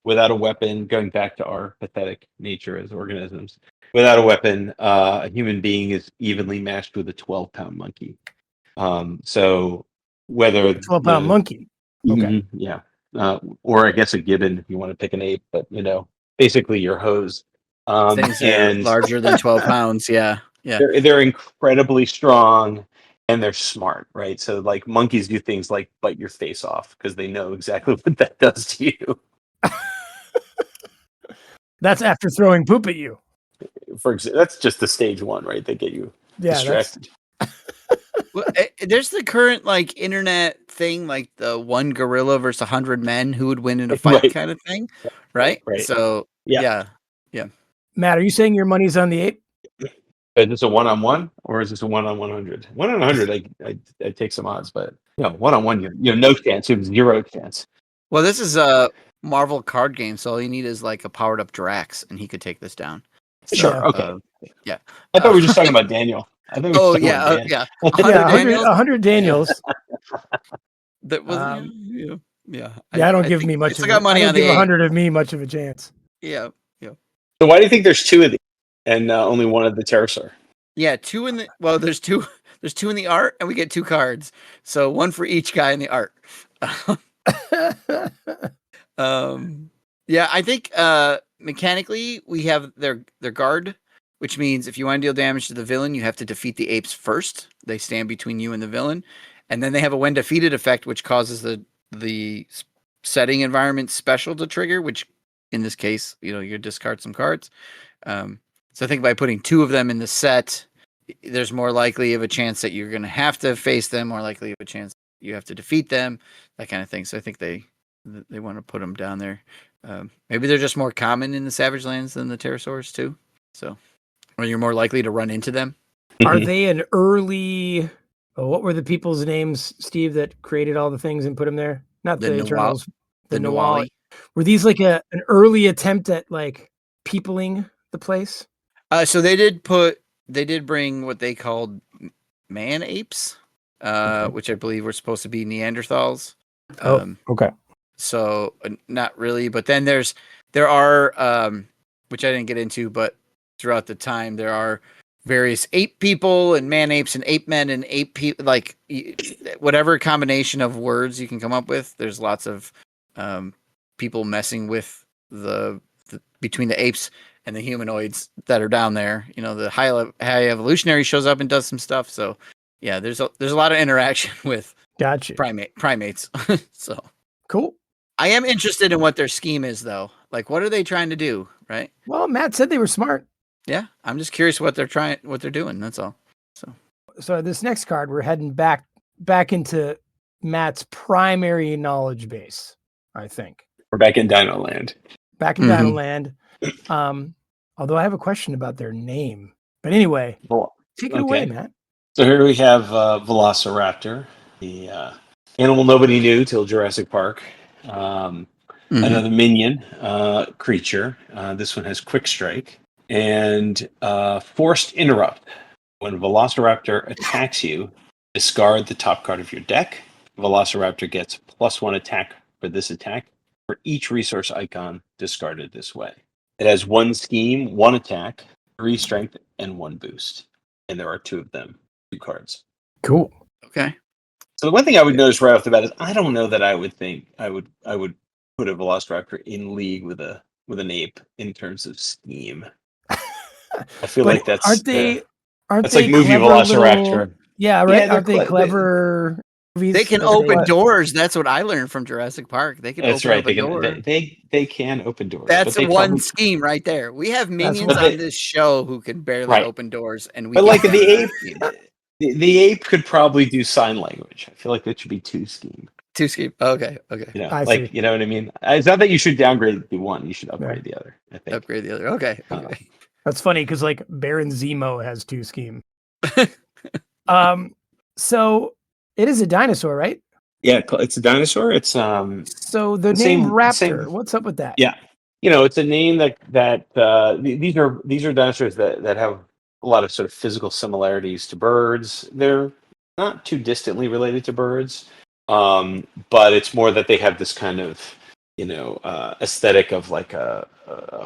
without a weapon, going back to our pathetic nature as organisms, without a weapon, a human being is evenly matched with a 12-pound monkey. So whether 12-pound monkey. Okay. yeah, or I guess a gibbon if you want to pick an ape, but basically your hose. Things that are larger than 12 pounds. Yeah. They're incredibly strong and they're smart, right? So like monkeys do things like bite your face off because they know exactly what that does to you. That's after throwing poop at you. For example, that's just the stage 1, right? They get you distracted. Well, there's the current like internet thing, like the one gorilla versus 100 men who would win in a fight Right. kind of thing, right? Right. So Yeah. yeah. Matt, are you saying your money's on the ape? Is this a 1-on-1 or is this a 1-on-100? 1-on-100, I take some odds, but 1-on-1, you have no chance. You have zero chance. Well, this is a Marvel card game, so all you need is like a powered up Drax, and he could take this down. Sure. Yeah. Okay. Yeah. I thought we were just talking about Daniel. I thought we were Oh just talking about Dan. yeah. 100 Yeah, 100, Daniels. 100 Daniels. That was Yeah, I don't give think me I much still of got it. money I on don't the give ape. 100 of me much of a chance. Yeah. So why do you think there's two of these and only one of the pterosaur? Yeah, there's two in the art, and we get 2 cards. So one for each guy in the art. Yeah, I think mechanically we have their guard, which means if you want to deal damage to the villain, you have to defeat the apes first. They stand between you and the villain, and then they have a when defeated effect, which causes the setting environment special to trigger. Which in this case, you discard some cards. So I think by putting 2 of them in the set, there's more likely of a chance that you're going to have to face them, more likely of a chance you have to defeat them, that kind of thing. So I think they want to put them down there. Maybe they're just more common in the Savage Lands than the pterosaurs too. So, or you're more likely to run into them. Are they an early? What were the people's names, Steve, that created all the things and put them there? Not the Eternals. The Nawali. Were these like an early attempt at like peopling the place? So they did bring what they called man apes, which I believe were supposed to be Neanderthals. Okay. So not really, but then there are which I didn't get into, but throughout the time there are various ape people and man apes and ape men and ape people, like whatever combination of words you can come up with. There's lots of people messing with the between the apes and the humanoids that are down there. The high evolutionary shows up and does some stuff. So yeah, there's a lot of interaction with Gotcha. primates. So Cool. I am interested in what their scheme is, though. Like, what are they trying to do, right? Well, Matt said they were smart. Yeah, I'm just curious what they're doing. That's all. So this next card, we're heading back into Matt's primary knowledge base, I think. We're back in Dino Land. Back in Dino Land. Although I have a question about their name. But anyway, take it away, Matt. So here we have Velociraptor, the animal nobody knew till Jurassic Park. Another minion creature. This one has Quick Strike and Forced Interrupt. When Velociraptor attacks you, discard the top card of your deck. Velociraptor gets +1 attack for this attack for each resource icon discarded this way. It has 1 scheme, 1 attack, 3 strength, and 1 boost. And there are 2 of them, 2 cards. Cool. Okay. So the one thing I would notice right off the bat is I don't know that I would think I would put a Velociraptor in league with an ape in terms of scheme. I feel like that's aren't they like movie Velociraptor. Yeah, right. Yeah, aren't they clever? They can open doors. That's what I learned from Jurassic Park. They can open up a door. They can open doors. That's one scheme right there. We have minions on this show who can barely open doors, and but like the ape, the ape could probably do sign language. I feel like that should be 2 scheme. 2 scheme. Okay. I see. You know what I mean? It's not that you should downgrade the one; you should upgrade the other. I think upgrade the other. Okay. That's funny because like Baron Zemo has 2 scheme. So it is a dinosaur, right? Yeah, it's a dinosaur. It's So the name Raptor. What's up with that? Yeah, it's a name that these are dinosaurs that have a lot of sort of physical similarities to birds. They're not too distantly related to birds, but it's more that they have this kind of aesthetic of like a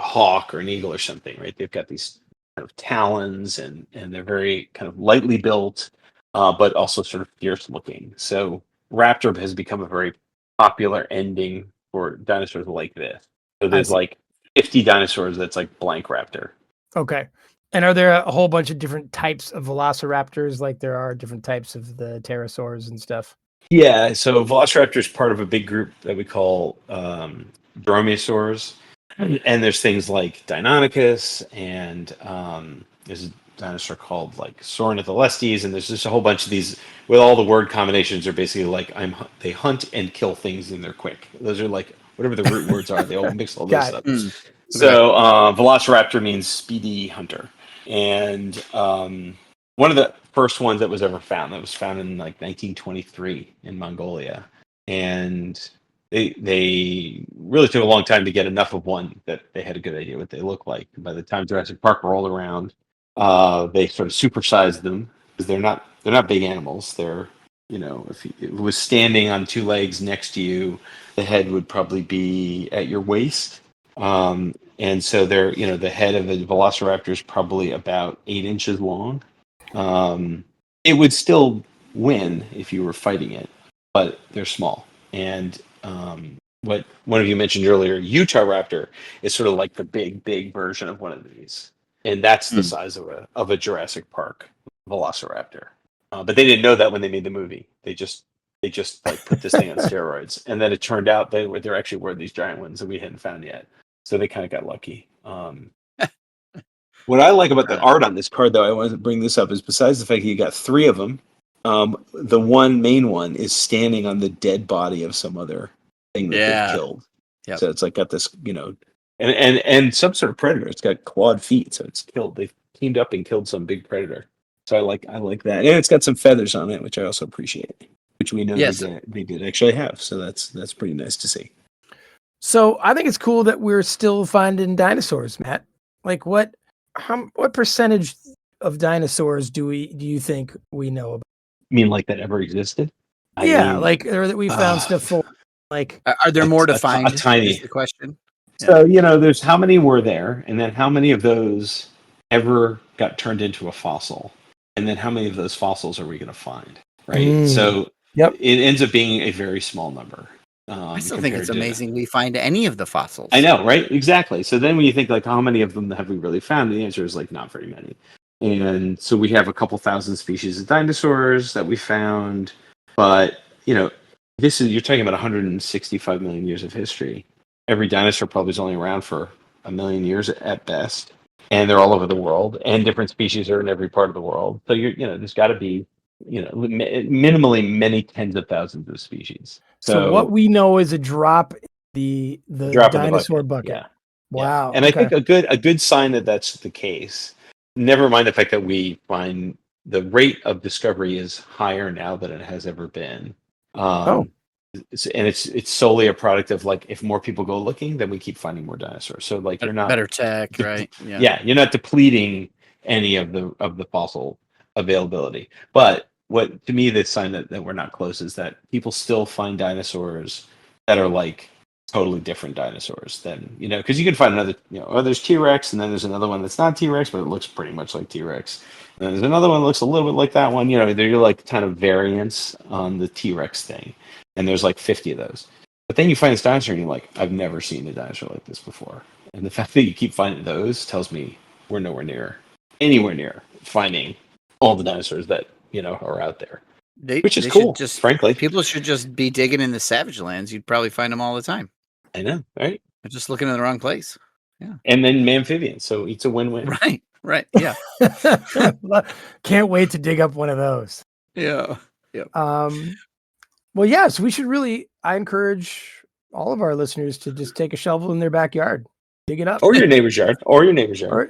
hawk or an eagle or something, right? They've got these kind of talons and they're very kind of lightly built, but also sort of fierce looking. So Raptor has become a very popular ending for dinosaurs like this. So there's like 50 dinosaurs that's like blank Raptor. Okay. And are there a whole bunch of different types of velociraptors like there are different types of the pterosaurs and stuff? Yeah, so Velociraptor is part of a big group that we call Dromaeosaurs. And there's things like Deinonychus and there's dinosaur called like Soren at the Lesties, and there's just a whole bunch of these with all the word combinations are basically like they hunt and kill things and they're quick. Those are like whatever the root words are. They all mix all those Got up. Mm. So Velociraptor means speedy hunter, and one of the first ones that was ever found in like 1923 in Mongolia, and they really took a long time to get enough of one that they had a good idea what they look like. By the time Jurassic Park rolled around, they sort of supersized them because they're not big animals. They're if it was standing on two legs next to you, the head would probably be at your waist. And so they're the head of a Velociraptor is probably about 8 inches long. It would still win if you were fighting it, but they're small. And what one of you mentioned earlier, Utah Raptor is sort of like the big version of one of these, and that's the size of a Jurassic Park Velociraptor. But they didn't know that when they made the movie. They just like put this thing on steroids, and then it turned out there actually were these giant ones that we hadn't found yet. So they kind of got lucky. What I like about the art on this card, though, I wanted to bring this up, is besides the fact that you got 3 of them, the main one is standing on the dead body of some other thing that they've killed. Yep. So it's like got this, and some sort of predator. It's got clawed feet, so it's killed. They've teamed up and killed some big predator. So I like that, and it's got some feathers on it, which I also appreciate, which we know they did actually have. So that's pretty nice to see. So I think it's cool that we're still finding dinosaurs, Matt. Like what percentage of dinosaurs do you think we know about? You mean like that ever existed? Or that we found stuff for. Like, are there more to find? A tiny. Is the question. So there's how many were there, and then how many of those ever got turned into a fossil, and then how many of those fossils are we going to find? Right. So it ends up being a very small number. I still think it's amazing we find any of the fossils. I know, right? Exactly. So then when you think like how many of them have we really found, the answer is like not very many. And so we have a couple thousand species of dinosaurs that we found, but you're talking about 165 million years of history. Every dinosaur probably is only around for 1 million years at best, and they're all over the world, and different species are in every part of the world. So there's got to be minimally many tens of thousands of species. So what we know is a drop in the dinosaur bucket. Yeah. Wow. Yeah. And I think a good sign that that's the case. Never mind the fact that we find the rate of discovery is higher now than it has ever been. And it's solely a product of like if more people go looking, then we keep finding more dinosaurs. So like you're not better tech, right? Yeah, you're not depleting any of the fossil availability. But what to me the sign that we're not close is that people still find dinosaurs that are like totally different dinosaurs than because you can find another there's T-Rex, and then there's another one that's not T-Rex but it looks pretty much like T-Rex, and then there's another one that looks a little bit like that one. They're like kind of variants on the T-Rex thing, and there's like 50 of those. But then you find this dinosaur and you're like, I've never seen a dinosaur like this before. And the fact that you keep finding those tells me we're anywhere near finding all the dinosaurs that are out there, which is cool. Frankly, people should just be digging in the savage lands. You'd probably find them all the time. I know, right? They're just looking in the wrong place. Yeah, and then amphibians, so it's a win-win. Right. Yeah. Can't wait to dig up one of those. Yeah. Well, yeah. So we should I encourage all of our listeners to just take a shovel in their backyard, dig it up, or your neighbor's yard, or your neighbor's yard,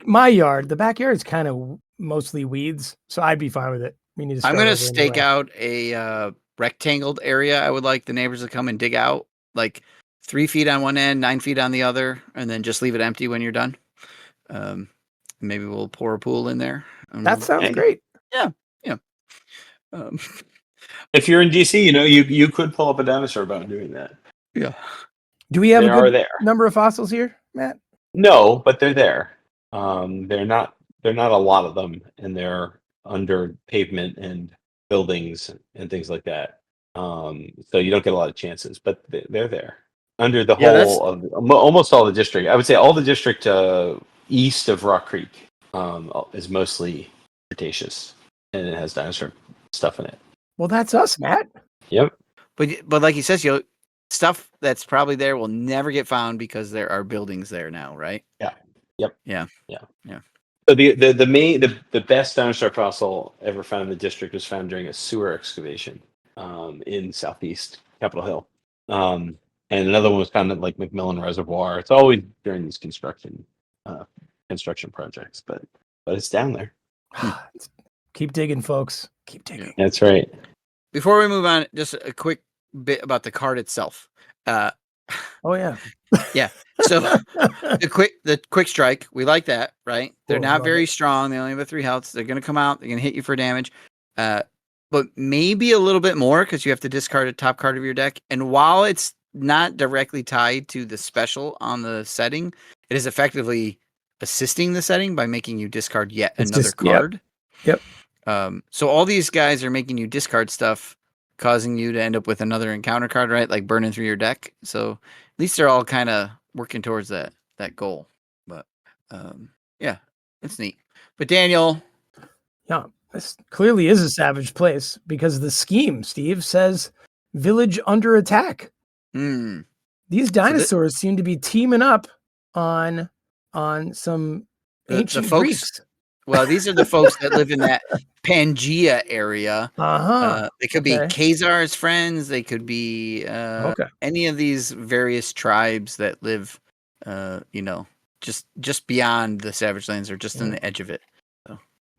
my yard. The backyard is kind of mostly weeds, so I'd be fine with it. I'm going to stake out a rectangled area. I would like the neighbors to come and dig out, like 3 feet on one end, 9 feet on the other, and then just leave it empty when you're done. Maybe we'll pour a pool in there. That sounds great. Yeah. If you're in DC, you could pull up a dinosaur bone doing that. Yeah. Do we have a good number of fossils here, Matt? No, but they're there. They're not a lot of them, and they're under pavement and buildings and things like that. So you don't get a lot of chances, but they're there under the whole of almost all the district. I would say all the district east of Rock Creek is mostly Cretaceous, and it has dinosaur stuff in it. Well, that's us, Matt. Yep. But like he says, stuff that's probably there will never get found because there are buildings there now, right? Yeah. Yep. Yeah. Yeah. Yeah. So the best dinosaur fossil ever found in the district was found during a sewer excavation in southeast Capitol Hill. And another one was found at like McMillan Reservoir. It's always during these construction projects, but it's down there. Keep digging, folks. Keep digging. Yeah. That's right. Before we move on, just a quick bit about the card itself. Oh yeah. Yeah. So the quick strike, we like that, right? They're Cool, not love very it. strong. They only have a 3 health. They're going to come out. They're going to hit you for damage. But maybe a little bit more because you have to discard a top card of your deck. And while it's not directly tied to the special on the setting, it is effectively assisting the setting by making you discard yet It's another just- yep. card. Yep. So all these guys are making you discard stuff, causing you to end up with another encounter card, right? Like burning through your deck. So at least they're all kind of working towards that goal. But yeah, it's neat. But Daniel, Yeah, this clearly is a savage place because the scheme, Steve, says village under attack. These dinosaurs seem to be teaming up on some ancient folks- Greeks. well, these are the folks that live in that Pangea area. They could be Okay. Khazar's friends. They could be Okay. any of these various tribes that live, just beyond the Savage Lands or just on the edge of it.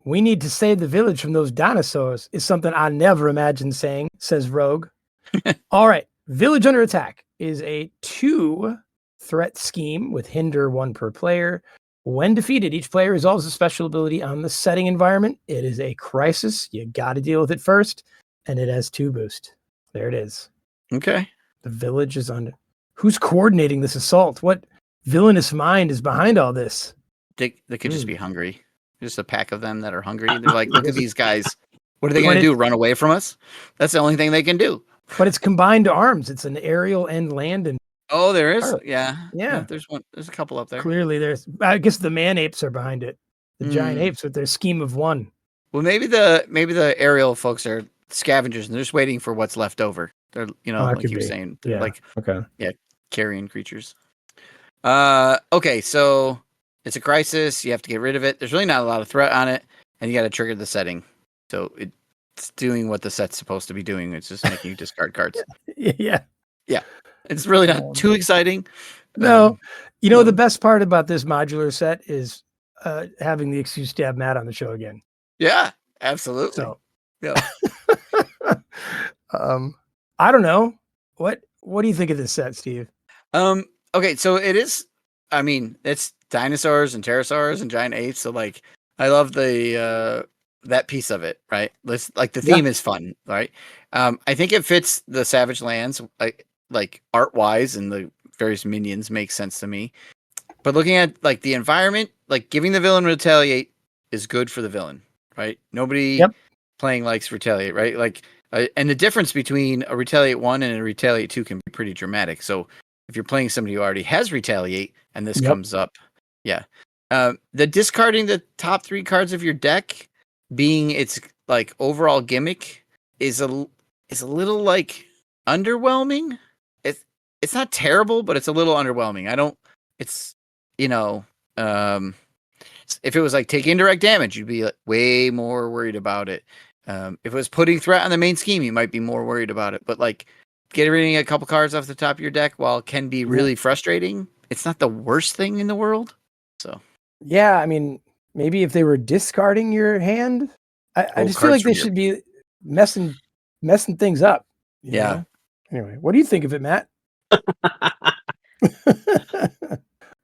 We need to save the village from those dinosaurs is something I never imagined saying, says Rogue. All right. Village under attack is a 2-threat scheme with hinder 1 per player. When defeated, each player resolves a special ability on the setting environment. It is a crisis. You got to deal with it first. And it has 2 boost. There it is. Okay. The village is under. Who's coordinating this assault? What villainous mind is behind all this? They could just be hungry. Just a pack of them that are hungry. They're like, look at these guys. What are they going to do? Run away from us? That's the only thing they can do. But it's combined arms. It's an aerial and land. And Oh, there is. Oh, Yeah. yeah. There's one. There's a couple up there. clearly there's, I guess the man apes are behind it. The giant apes with their scheme of 1. Well, maybe the aerial folks are scavengers and they're just waiting for what's left over. They're, like you were saying, they're like carrion creatures. Okay, so it's a crisis. You have to get rid of it. There's really not a lot of threat on it, and you got to trigger the setting. So it's doing what the set's supposed to be doing. It's just making you discard cards. Yeah. It's really not too exciting. No. The best part about this modular set is having the excuse to have Matt on the show again. Yeah, absolutely. So, yeah. I don't know. What do you think of this set, Steve? Okay, so it is. I mean, it's dinosaurs and pterosaurs and giant apes. So like, I love the that piece of it, right? Let's like the theme is fun, right? I think it fits the Savage Lands, like art wise, and the various minions make sense to me. But looking at like the environment, like giving the villain retaliate is good for the villain, right? Nobody playing likes retaliate, right? Like, and the difference between a retaliate 1 and a retaliate 2 can be pretty dramatic. So if you're playing somebody who already has retaliate and this comes up, the discarding the top 3 cards of your deck being its like overall gimmick is a little like underwhelming. It's not terrible, but it's a little underwhelming. If it was like take indirect damage, you'd be like way more worried about it. If it was putting threat on the main scheme, you might be more worried about it. But like getting a couple cards off the top of your deck, while it can be really frustrating, it's not the worst thing in the world. So yeah, I mean, maybe if they were discarding your hand, I just feel like they should be messing things up. You know? Anyway, what do you think of it, Matt?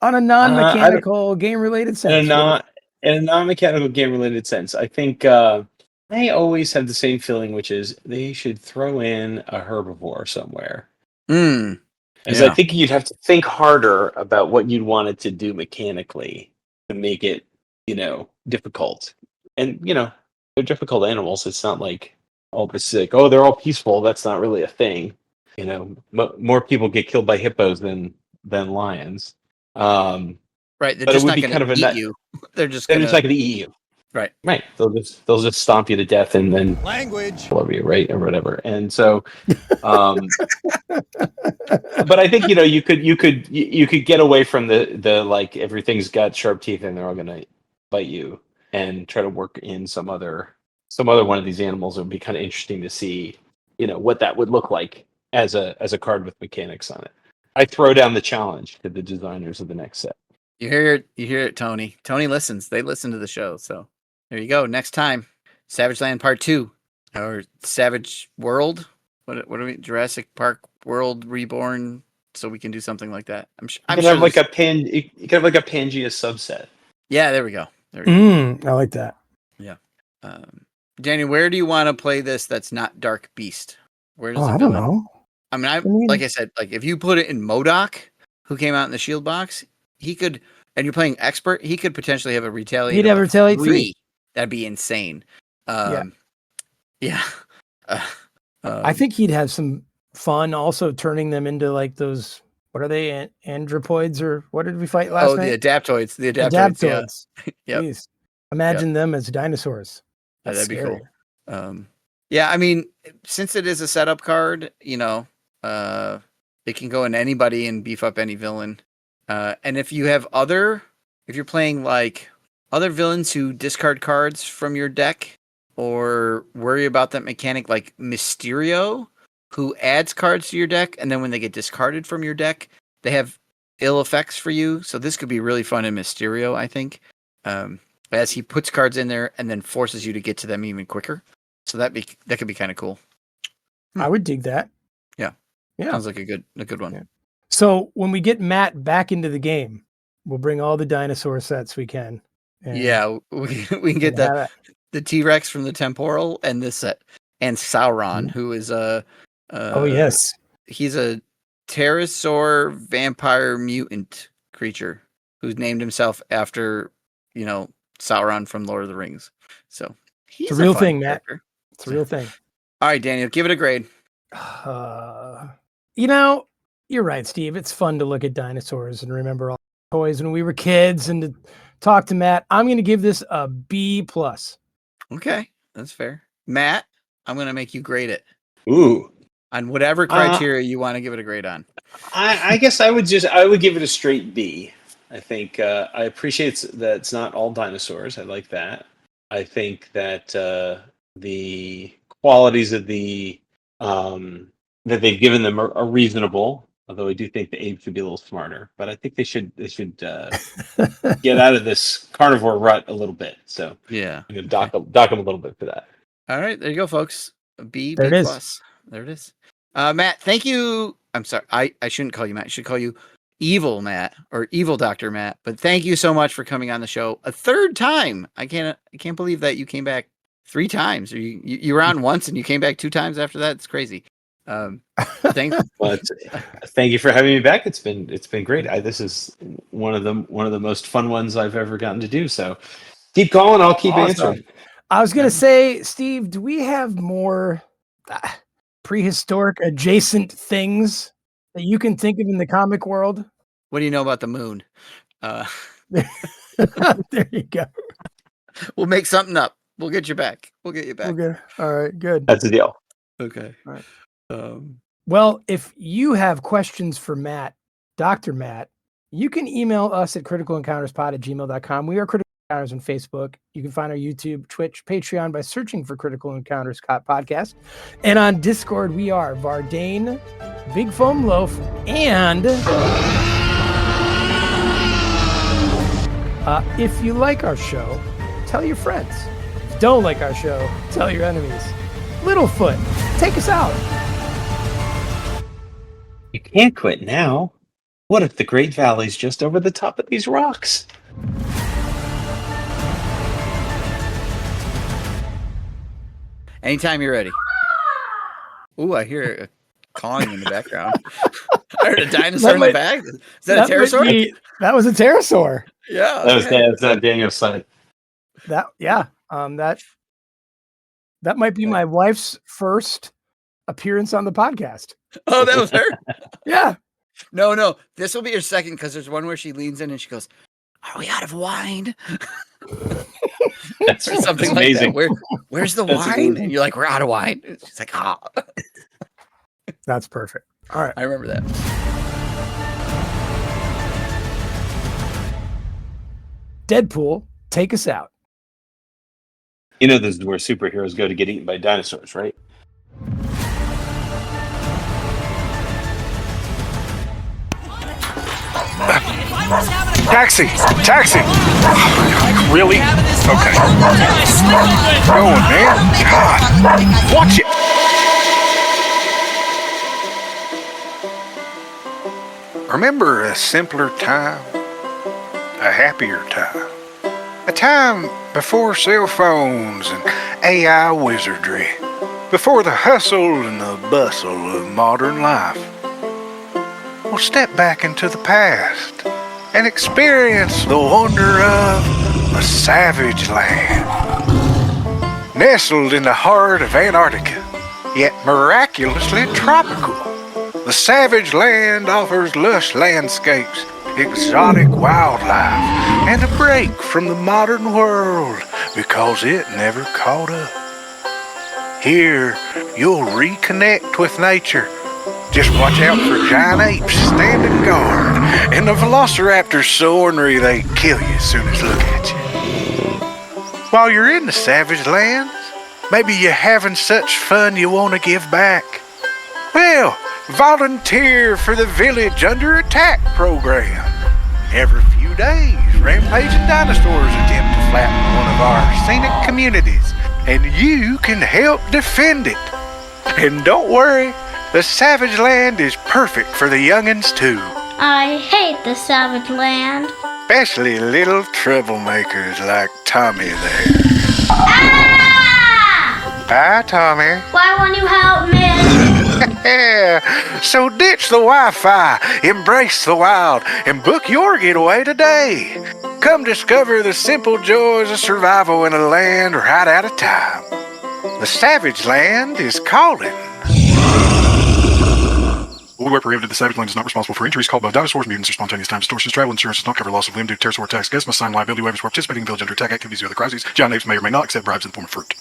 On a non-mechanical game-related sense. In a non-mechanical game-related sense, I think I always have the same feeling, which is they should throw in a herbivore somewhere. As I think you'd have to think harder about what you'd want it to do mechanically to make it, difficult. And, they're difficult animals. It's not like all this like, oh, they're all peaceful. That's not really a thing. More people get killed by hippos than lions. Right, they're just not going to eat you. They're just not going to eat you. Right. They'll just stomp you to death and then love you, right, or whatever. And so, but I think you could get away from the like everything's got sharp teeth and they're all gonna bite you, and try to work in some other one of these animals. It would be kind of interesting to see, what that would look like as a card with mechanics on it. I throw down the challenge to the designers of the next set. You hear it, Tony. Tony listens. They listen to the show. So there you go. Next time, Savage Land Part 2 or Savage World. What are we? Jurassic Park World Reborn. So we can do something like that. I'm sure. You can have like a Pangea subset. Yeah, there we go. I like that. Yeah. Daniel, where do you want to play this? That's not Dark Beast. Where does I don't know. I mean, like I said, like if you put it in MODOK, who came out in the Shield box, he could, and you're playing Expert, he could potentially have a Retaliate. He'd have a Retaliate 3. That'd be insane. Yeah. I think he'd have some fun also turning them into like those, what are they, andropoids, or what did we fight last night? The Adaptoids. The Adaptoids. Yeah. Jeez. Imagine them as dinosaurs. That'd be cool. Yeah, I mean, since it is a setup card, it can go in anybody and beef up any villain. And if you have if you're playing like other villains who discard cards from your deck or worry about that mechanic, like Mysterio, who adds cards to your deck, and then when they get discarded from your deck, they have ill effects for you. So this could be really fun in Mysterio, I think, as he puts cards in there and then forces you to get to them even quicker. So that could be kind of cool. I would dig that. Yeah. Sounds like a good one. Yeah. So when we get Matt back into the game, we'll bring all the dinosaur sets we can. Yeah, we can get the T-Rex from the Temporal and this set, and Sauron, who is oh yes, he's a pterosaur vampire mutant creature who's named himself after Sauron from Lord of the Rings. So it's a real thing, Matt. It's a real thing. All right, Daniel, give it a grade. You're right, Steve. It's fun to look at dinosaurs and remember all the toys when we were kids and to talk to Matt. I'm going to give this a B+. Okay, that's fair. Matt, I'm going to make you grade it. Ooh. On whatever criteria you want to give it a grade on. I guess I would give it a straight B. I think I appreciate that it's not all dinosaurs. I like that. I think that the qualities of the that they've given them are reasonable. Although I do think the apes should be a little smarter, but I think they should get out of this carnivore rut a little bit. So yeah, I'm gonna dock them a little bit for that. All right, there you go, folks. A B+. There it is. There it is. Matt, thank you. I'm sorry, I shouldn't call you Matt. I should call you Evil Matt or Evil Dr. Matt. But thank you so much for coming on the show a third time. I can't believe that you came back 3 times. Or you were on once and you came back 2 times after that. It's crazy. Thank you for having me back. It's been great. This is one of the most fun ones I've ever gotten to do. So keep calling. I'll keep answering. I was going to say, Steve, do we have more prehistoric adjacent things that you can think of in the comic world? What do you know about the moon? There you go. We'll make something up. We'll get you back. Okay. All right, good. That's the deal. Okay. All right. Well, if you have questions for Matt, Dr. Matt, you can email us at criticalencounterspod@gmail.com. We are Critical Encounters on Facebook. You can find our YouTube, Twitch, Patreon by searching for Critical Encounters Podcast. And on Discord, we are Vardane, Big Foam Loaf, and if you like our show, tell your friends. If you don't like our show, tell your enemies. Littlefoot, take us out. You can't quit now. What if the Great Valley's just over the top of these rocks? Anytime you're ready. Ooh, I hear a cawing in the background. I heard a dinosaur in the back. Is that a pterosaur? That was a pterosaur. Yeah. That's not Daniel's son. That might be my wife's first appearance on the podcast. Oh, that was her? Yeah. No. This will be your second because there's one where she leans in and she goes, "Are we out of wine?" That's or something like amazing. that. Where's the That's wine? amazing. And you're like, we're out of wine. She's like, That's perfect. All right. I remember that. Deadpool, take us out. You know, this is where superheroes go to get eaten by dinosaurs, right? Taxi! Taxi! Really? Okay. Going, man. God. Watch it! Remember a simpler time? A happier time? A time before cell phones and AI wizardry. Before the hustle and the bustle of modern life. Well, step back into the past and experience the wonder of a savage land. Nestled in the heart of Antarctica, yet miraculously tropical, the savage land offers lush landscapes, exotic wildlife, and a break from the modern world because it never caught up. Here, you'll reconnect with nature. Just watch out for giant apes standing guard and the velociraptors so ornery they kill you as soon as they look at you. While you're in the savage lands, maybe you're having such fun you want to give back. Well, volunteer for the Village Under Attack program. Every few days, rampaging dinosaurs attempt to flatten one of our scenic communities, and you can help defend it. And don't worry, the savage land is perfect for the youngins too. I hate the savage land. Especially little troublemakers like Tommy there. Ah! Hi, Tommy. Why won't you help me? Yeah, so ditch the Wi-Fi, embrace the wild, and book your getaway today. Come discover the simple joys of survival in a land right out of time. The savage land is calling. Where prohibited, the savage land is not responsible for injuries caused by dinosaurs, mutants, or spontaneous time distortions. Travel insurance does not cover loss of limb due to pterosaur attacks. Guests must sign liability waivers for participating in village under attack activities or other crises. Giant apes may or may not accept bribes in the form of fruit.